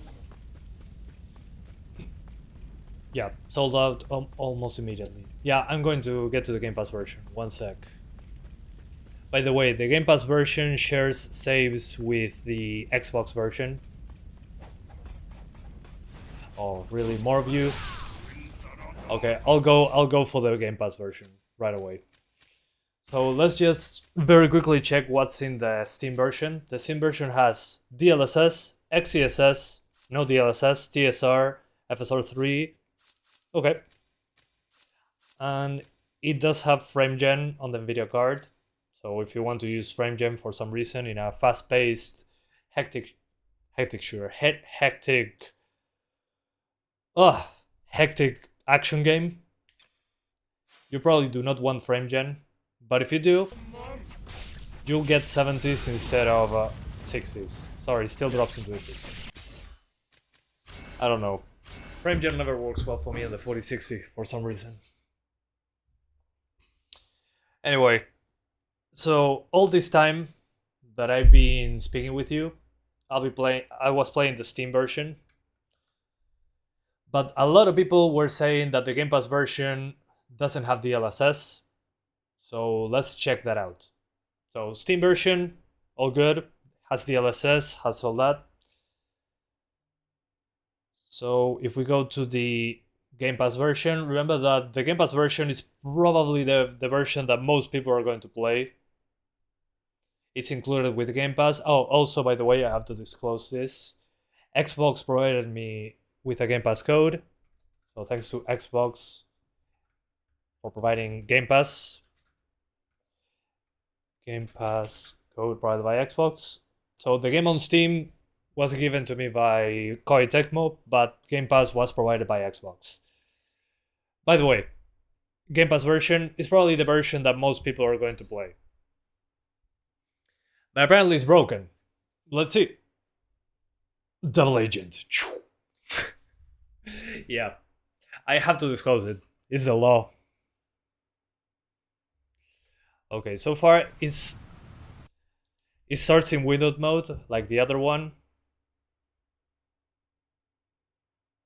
Yeah, sold out almost immediately. Yeah, I'm going to get to the Game Pass version. One sec. By the way, the Game Pass version shares saves with the Xbox version. Oh, really? More of you? Okay, I'll go for the Game Pass version right away. So let's just very quickly check what's in the Steam version. The Steam version has DLSS, XeSS, no DLSS, TSR, FSR3. Okay. And it does have FrameGen on the Nvidia card. So if you want to use FrameGen for some reason in a fast-paced, hectic action game, you probably do not want FrameGen. But if you do, you'll get 70s instead of 60s. Sorry, it still drops into the 60s. I don't know. FrameGen never works well for me on the 4060 for some reason. Anyway, so all this time that I've been speaking with you, I was playing the Steam version. But a lot of people were saying that the Game Pass version doesn't have DLSS. So let's check that out. So Steam version, all good, has DLSS, has all that. So if we go to the Game Pass version, remember that the Game Pass version is probably the version that most people are going to play. It's included with the Game Pass. Oh, also, by the way, I have to disclose this. Xbox provided me with a Game Pass code. So thanks to Xbox for providing Game Pass. Game Pass code provided by Xbox. So the game on Steam was given to me by KOEI TECMO, but Game Pass was provided by Xbox. By the way, Game Pass version is probably the version that most people are going to play. But apparently it's broken. Let's see. Double agent. Yeah. I have to disclose it. It's the law. Okay, so far it starts in windowed mode, like the other one.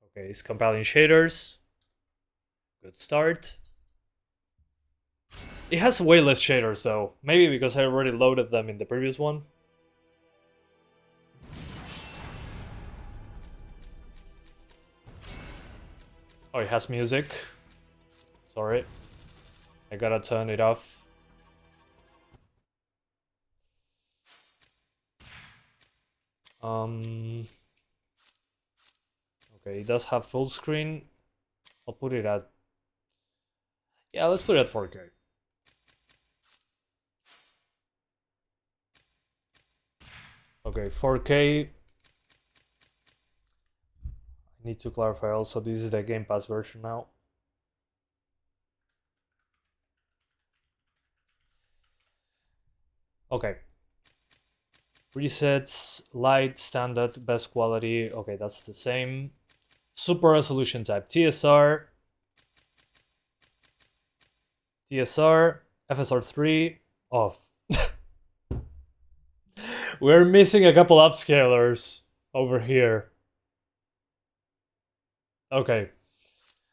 Okay, it's compiling shaders. Good start. It has way less shaders though. Maybe because I already loaded them in the previous one. Oh, it has music. Sorry. I gotta turn it off. Okay, it does have full screen. I'll put it at... Yeah, let's put it at 4K. Okay, 4K. I need to clarify also, this is the Game Pass version now. Okay. Presets, Lite, Standard, Best Quality. Okay, that's the same. Super Resolution type, TSR, FSR3, off. We're missing a couple upscalers over here. Okay.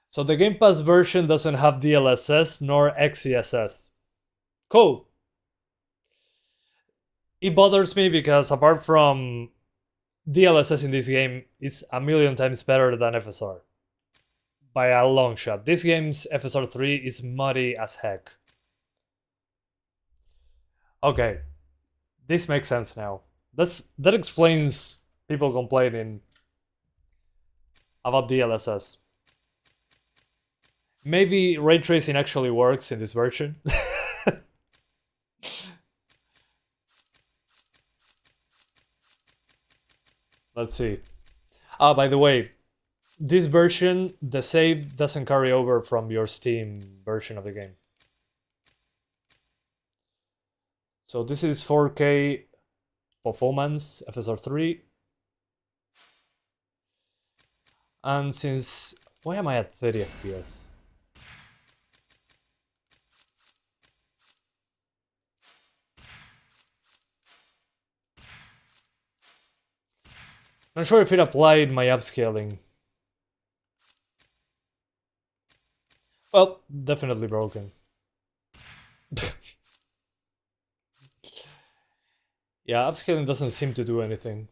So the Game Pass version doesn't have DLSS nor XeSS. Cool. It bothers me because apart from DLSS in this game, it's a million times better than FSR. By a long shot. This game's FSR3 is muddy as heck. Okay. This makes sense now. That explains people complaining about DLSS. Maybe ray tracing actually works in this version. Let's see. Ah, by the way, this version, the save doesn't carry over from your Steam version of the game. So this is 4K performance, FSR3. And since... Why am I at 30 FPS? Not sure if it applied my upscaling. Well, definitely broken. Yeah, upscaling doesn't seem to do anything.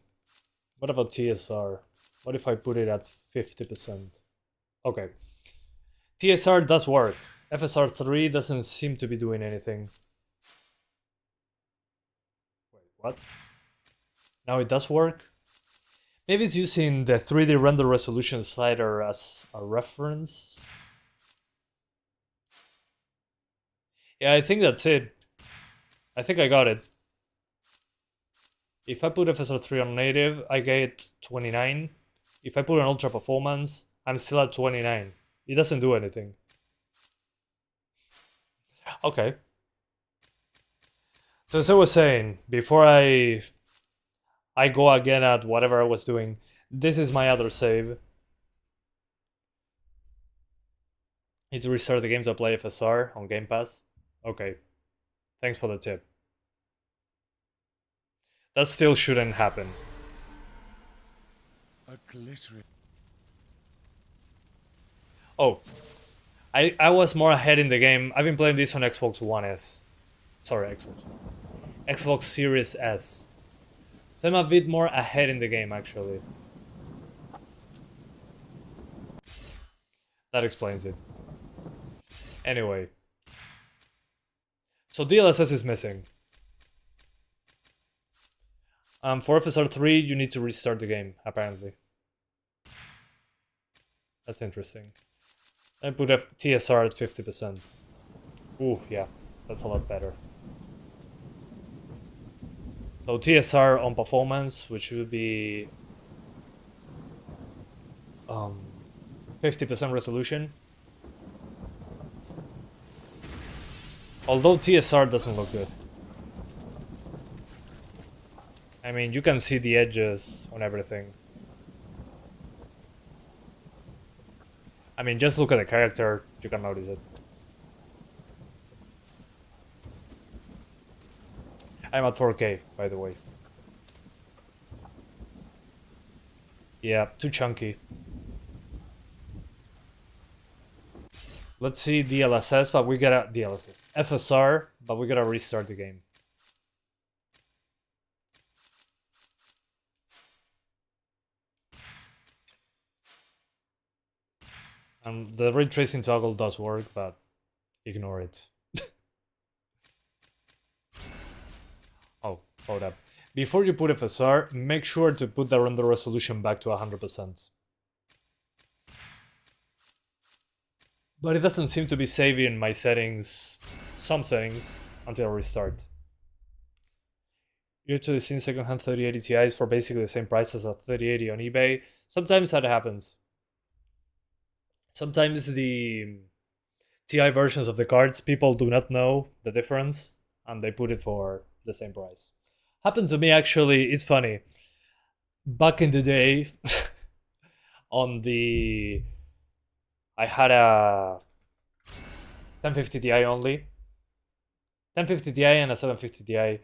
What about TSR? What if I put it at 50%? Okay. TSR does work. FSR3 doesn't seem to be doing anything. Wait, what? Now it does work? Maybe it's using the 3D render resolution slider as a reference? Yeah, I think that's it. I think I got it. If I put FSR3 on native, I get 29. If I put on ultra performance, I'm still at 29. It doesn't do anything. Okay. So as I was saying, before I go again at whatever I was doing, this is my other save. Need to restart the game to play FSR on Gamepass. Okay. Thanks for the tip. That still shouldn't happen. Oh. I was more ahead in the game. I've been playing this on Xbox One S. Sorry, Xbox One S. Xbox Series S. So I'm a bit more ahead in the game, actually. That explains it. Anyway. So DLSS is missing. For FSR3, you need to restart the game, apparently. That's interesting. I put TSR at 50%. Ooh, yeah, that's a lot better. So TSR on performance, which would be 50% resolution. Although TSR doesn't look good. I mean, you can see the edges on everything. I mean, just look at the character, you can notice it. I'm at 4K, by the way. Yeah, too chunky. Let's see DLSS, but we gotta... DLSS. FSR, but we gotta restart the game. The ray tracing toggle does work, but ignore it. Oh, hold up. Before you put FSR, make sure to put the render resolution back to 100%. But it doesn't seem to be saving my settings, some settings, until I restart. You're usually seeing secondhand 3080 Ti's for basically the same price as a 3080 on eBay. Sometimes that happens. Sometimes the TI versions of the cards, people do not know the difference, and they put it for the same price. Happened to me, actually. It's funny. Back in the day, on the... I had a 1050 Ti only. 1050 Ti and a 750 Ti.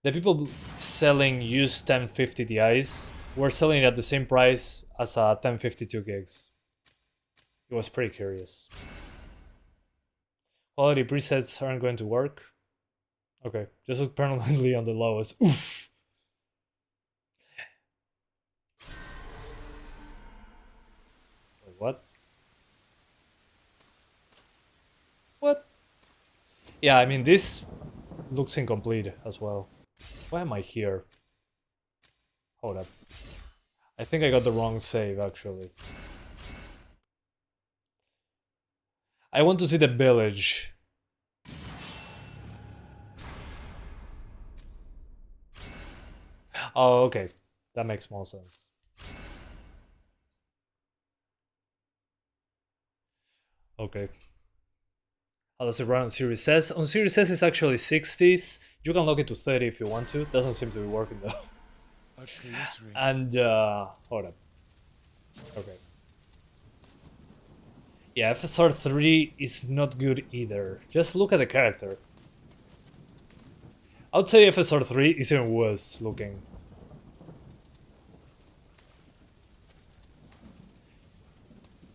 The people selling used 1050 Ti's were selling it at the same price as a 1052 gigs. It was pretty curious. Quality presets aren't going to work. Okay, just look permanently on the lowest. Oof. Wait, what? What? Yeah, I mean, this looks incomplete as well. Why am I here? Hold up. I think I got the wrong save, actually. I want to see the village. Oh, okay. That makes more sense. Okay. How does it run on Series S? On Series S it's actually 60s. You can lock it to 30 if you want to. Doesn't seem to be working though. And hold up. Okay. Yeah, FSR 3 is not good either. Just look at the character. I would say FSR 3 is even worse looking.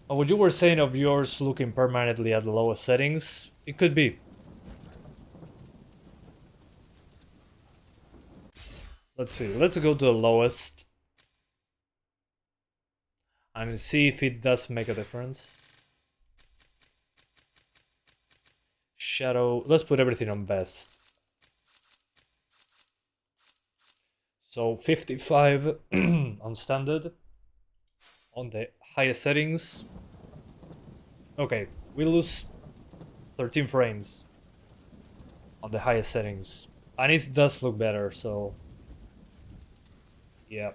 What you were saying of yours looking permanently at the lowest settings, it could be. Let's see, let's go to the lowest and see if it does make a difference. Shadow, let's put everything on best. So 55 on standard, on the highest settings. Okay, we lose 13 frames on the highest settings. And it does look better, so yeah.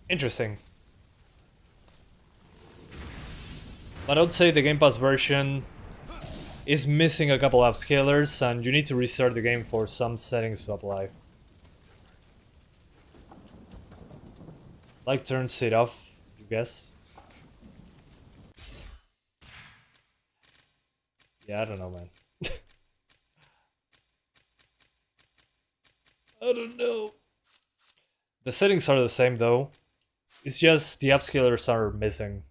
Interesting. But I would say the Game Pass version is missing a couple upscalers and you need to restart the game for some settings to apply. Like turns it off, you guess. Yeah, I don't know, man. I don't know. The settings are the same though. It's just the upscalers are missing.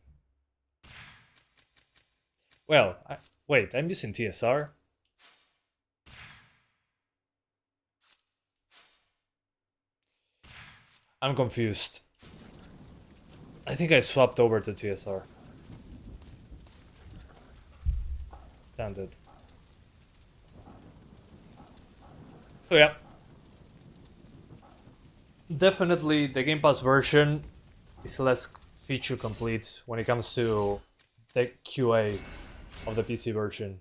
Well, wait, I'm using TSR? I'm confused. I think I swapped over to TSR. Standard. So yeah. Definitely the Game Pass version is less feature complete when it comes to the QA of the PC version.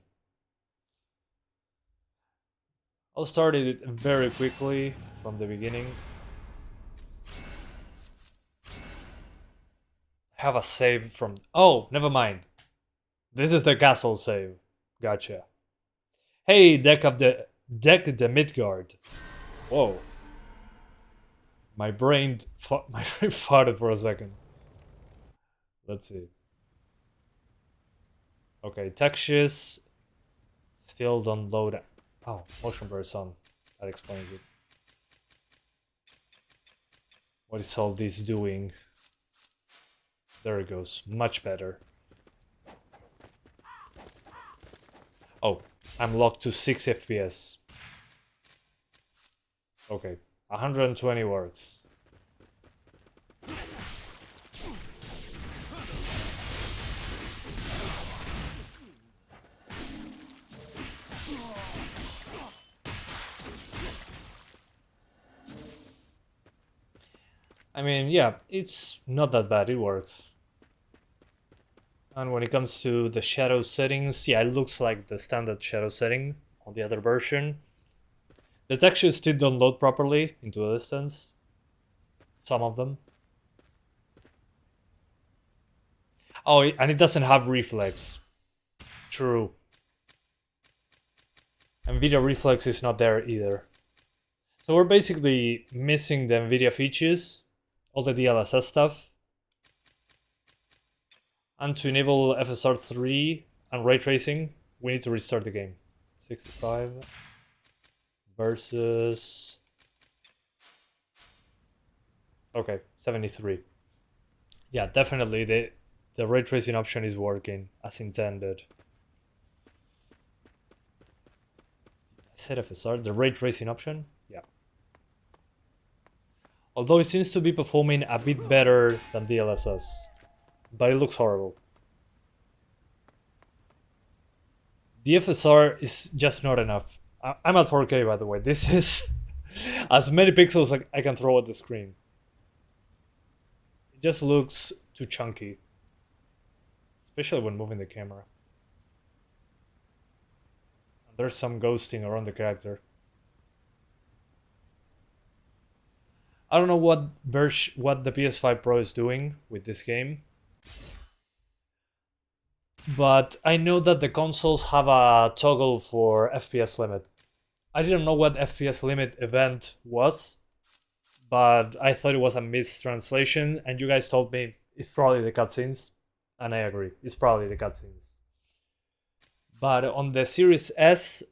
I'll start it very quickly from the beginning. Have a save from... Oh, never mind. This is the castle save. Gotcha. Hey, deck the Midgard. Whoa. My brain farted for a second. Let's see. Okay, textures still don't load. Oh, motion blur is on. That explains it. What is all this doing? There it goes. Much better. Oh, I'm locked to 6 FPS. Okay, 120 words. I mean, yeah, it's not that bad, it works. And when it comes to the shadow settings, yeah, it looks like the standard shadow setting on the other version. The textures still don't load properly into the distance. Some of them. Oh, and it doesn't have reflex. True. NVIDIA reflex is not there either. So we're basically missing the NVIDIA features, all the DLSS stuff. And to enable FSR 3 and ray tracing, we need to restart the game. 65 versus... Okay, 73. Yeah, definitely the ray tracing option is working as intended. I said FSR, the ray tracing option? Yeah. Although it seems to be performing a bit better than DLSS. But it looks horrible. The FSR is just not enough. I'm at 4K, by the way. This is as many pixels I can throw at the screen. It just looks too chunky, especially when moving the camera. And there's some ghosting around the character. I don't know what the PS5 Pro is doing with this game, but I know that the consoles have a toggle for FPS limit. I didn't know what FPS limit event was, but I thought it was a mistranslation, and you guys told me it's probably the cutscenes, and I agree, it's probably the cutscenes. But on the Series S,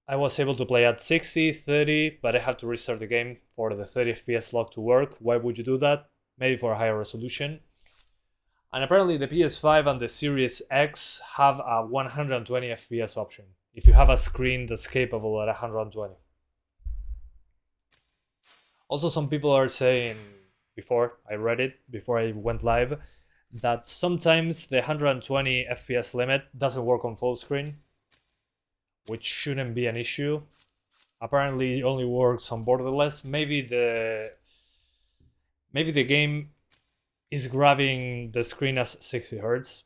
I was able to play at 60, 30, but I had to restart the game for the 30 FPS lock to work. Why would you do that? Maybe for a higher resolution. And apparently the PS5 and the Series X have a 120 FPS option, if you have a screen that's capable at 120. Also, some people are saying, before I read it, before I went live, that sometimes the 120 FPS limit doesn't work on full screen, which shouldn't be an issue. Apparently it only works on borderless. Maybe the game is grabbing the screen as 60 Hz.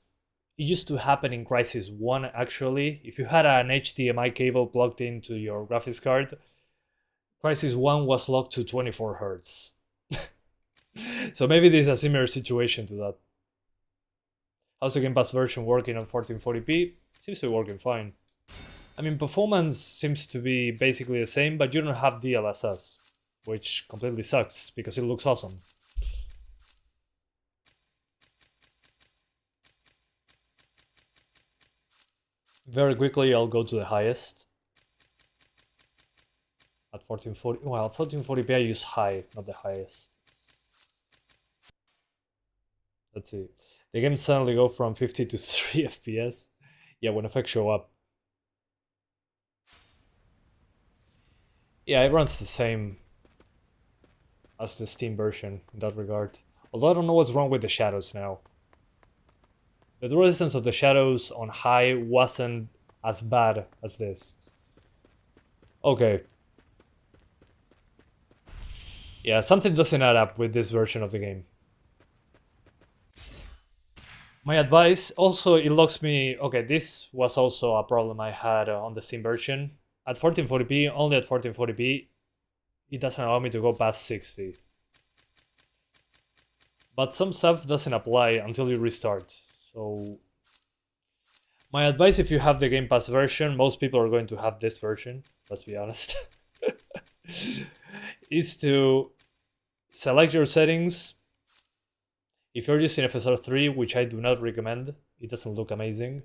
It used to happen in Crysis 1 actually. If you had an HDMI cable plugged into your graphics card, Crysis 1 was locked to 24 Hz. So maybe this is a similar situation to that. How's the Gamepass version working on 1440p? Seems to be working fine. I mean, performance seems to be basically the same, but you don't have DLSS, which completely sucks because it looks awesome. Very quickly, I'll go to the highest. At 1440, well, 1440p I use high, not the highest. Let's see. The game suddenly go from 50 to 3 FPS. Yeah, when effects show up. Yeah, it runs the same as the Steam version in that regard. Although I don't know what's wrong with the shadows now. The resistance of the shadows on high wasn't as bad as this. Okay. Yeah, something doesn't add up with this version of the game. My advice, also it locks me... Okay, this was also a problem I had on the Steam version. At 1440p, only at 1440p, it doesn't allow me to go past 60. But some stuff doesn't apply until you restart. So my advice, if you have the Game Pass version, most people are going to have this version, let's be honest, is to select your settings. If you're using FSR 3, which I do not recommend, it doesn't look amazing.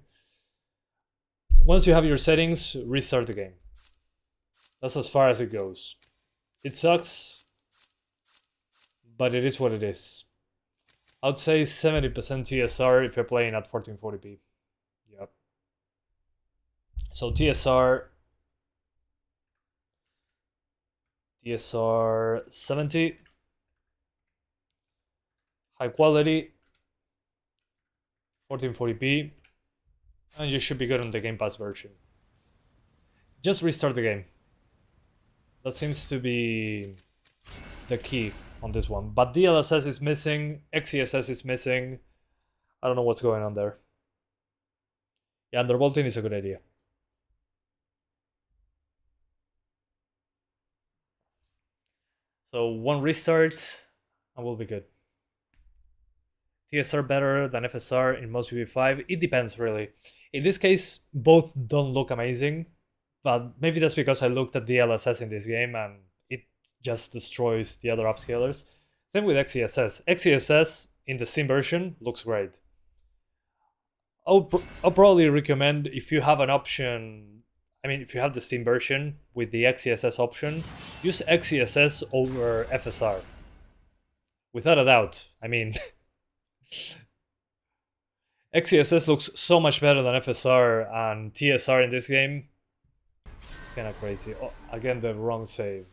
Once you have your settings, restart the game. That's as far as it goes. It sucks, but it is what it is. I would say 70% TSR if you're playing at 1440p. Yep. So TSR 70. High quality. 1440p. And you should be good on the Game Pass version. Just restart the game. That seems to be the key on this one. But DLSS is missing, XeSS is missing. I don't know what's going on there. Yeah, undervolting is a good idea. So one restart and we'll be good. TSR better than FSR in most UV5? It depends really. In this case, both don't look amazing, but maybe that's because I looked at DLSS in this game and it just destroys the other upscalers. Same with XeSS. XeSS in the Steam version looks great. I'll probably recommend, if you have an option, I mean, if you have the Steam version with the XeSS option, use XeSS over FSR. Without a doubt. I mean, XeSS looks so much better than FSR, and TSR in this game, kinda crazy. Oh, again, the wrong save.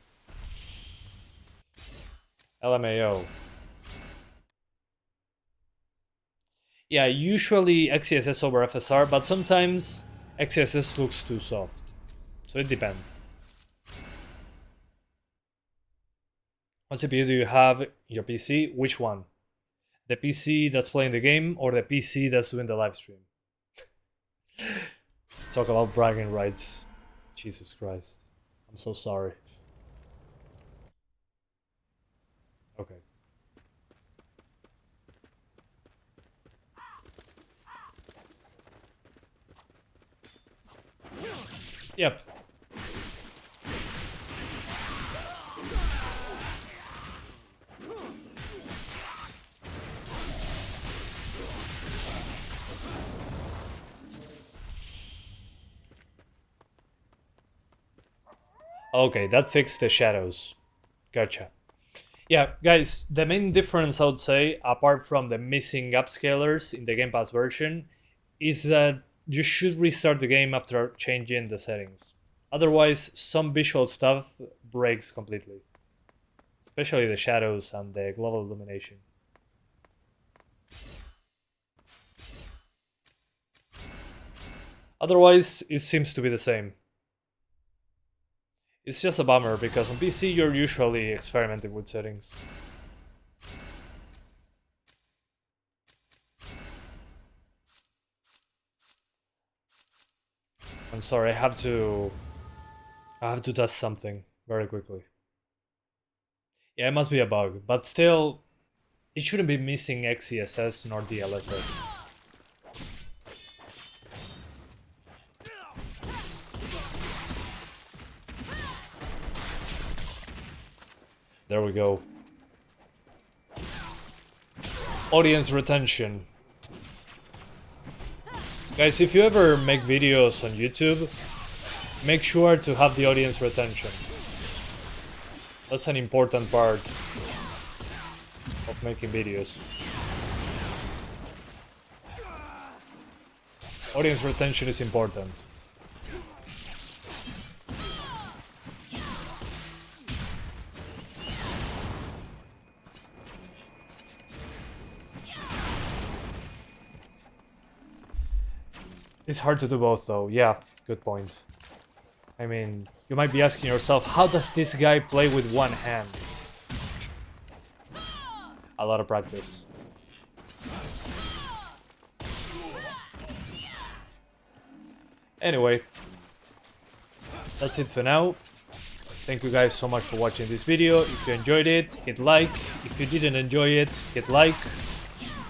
LMAO. Yeah, usually XeSS over FSR, but sometimes XeSS looks too soft. So it depends. What CPU do you have in your PC? Which one? The PC that's playing the game or the PC that's doing the live stream? Talk about bragging rights. Jesus Christ. I'm so sorry. Okay. Yep. Okay, that fixed the shadows. Gotcha. Yeah, guys, the main difference I would say, apart from the missing upscalers in the Game Pass version, is that you should restart the game after changing the settings. Otherwise, some visual stuff breaks completely. Especially the shadows and the global illumination. Otherwise, it seems to be the same. It's just a bummer because on PC you're usually experimenting with settings. I'm sorry, I have to test something very quickly. Yeah, it must be a bug, but still, it shouldn't be missing XeSS nor DLSS. There we go. Audience retention. Guys, if you ever make videos on YouTube, make sure to have the audience retention. That's an important part of making videos. Audience retention is important. It's hard to do both though, yeah, good point. I mean, you might be asking yourself, how does this guy play with one hand? A lot of practice. Anyway, that's it for now. Thank you guys so much for watching this video. If you enjoyed it, hit like. If you didn't enjoy it, hit like.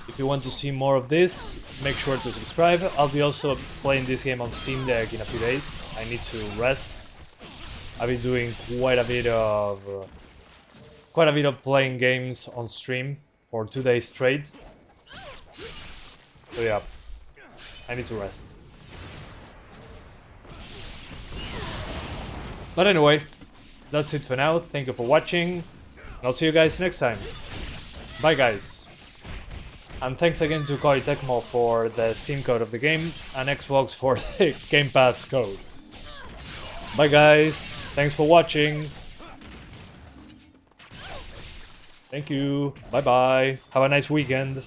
If you want to see more of this, make sure to subscribe. I'll be also playing this game on Steam Deck in a few days. I need to rest. I've been doing quite a bit of playing games on stream for 2 days straight. So yeah, I need to rest. But anyway, that's it for now. Thank you for watching, and I'll see you guys next time. Bye guys. And thanks again to KOEI TECMO for the Steam code of the game, and Xbox for the Game Pass code. Bye guys, thanks for watching. Thank you, bye bye, have a nice weekend.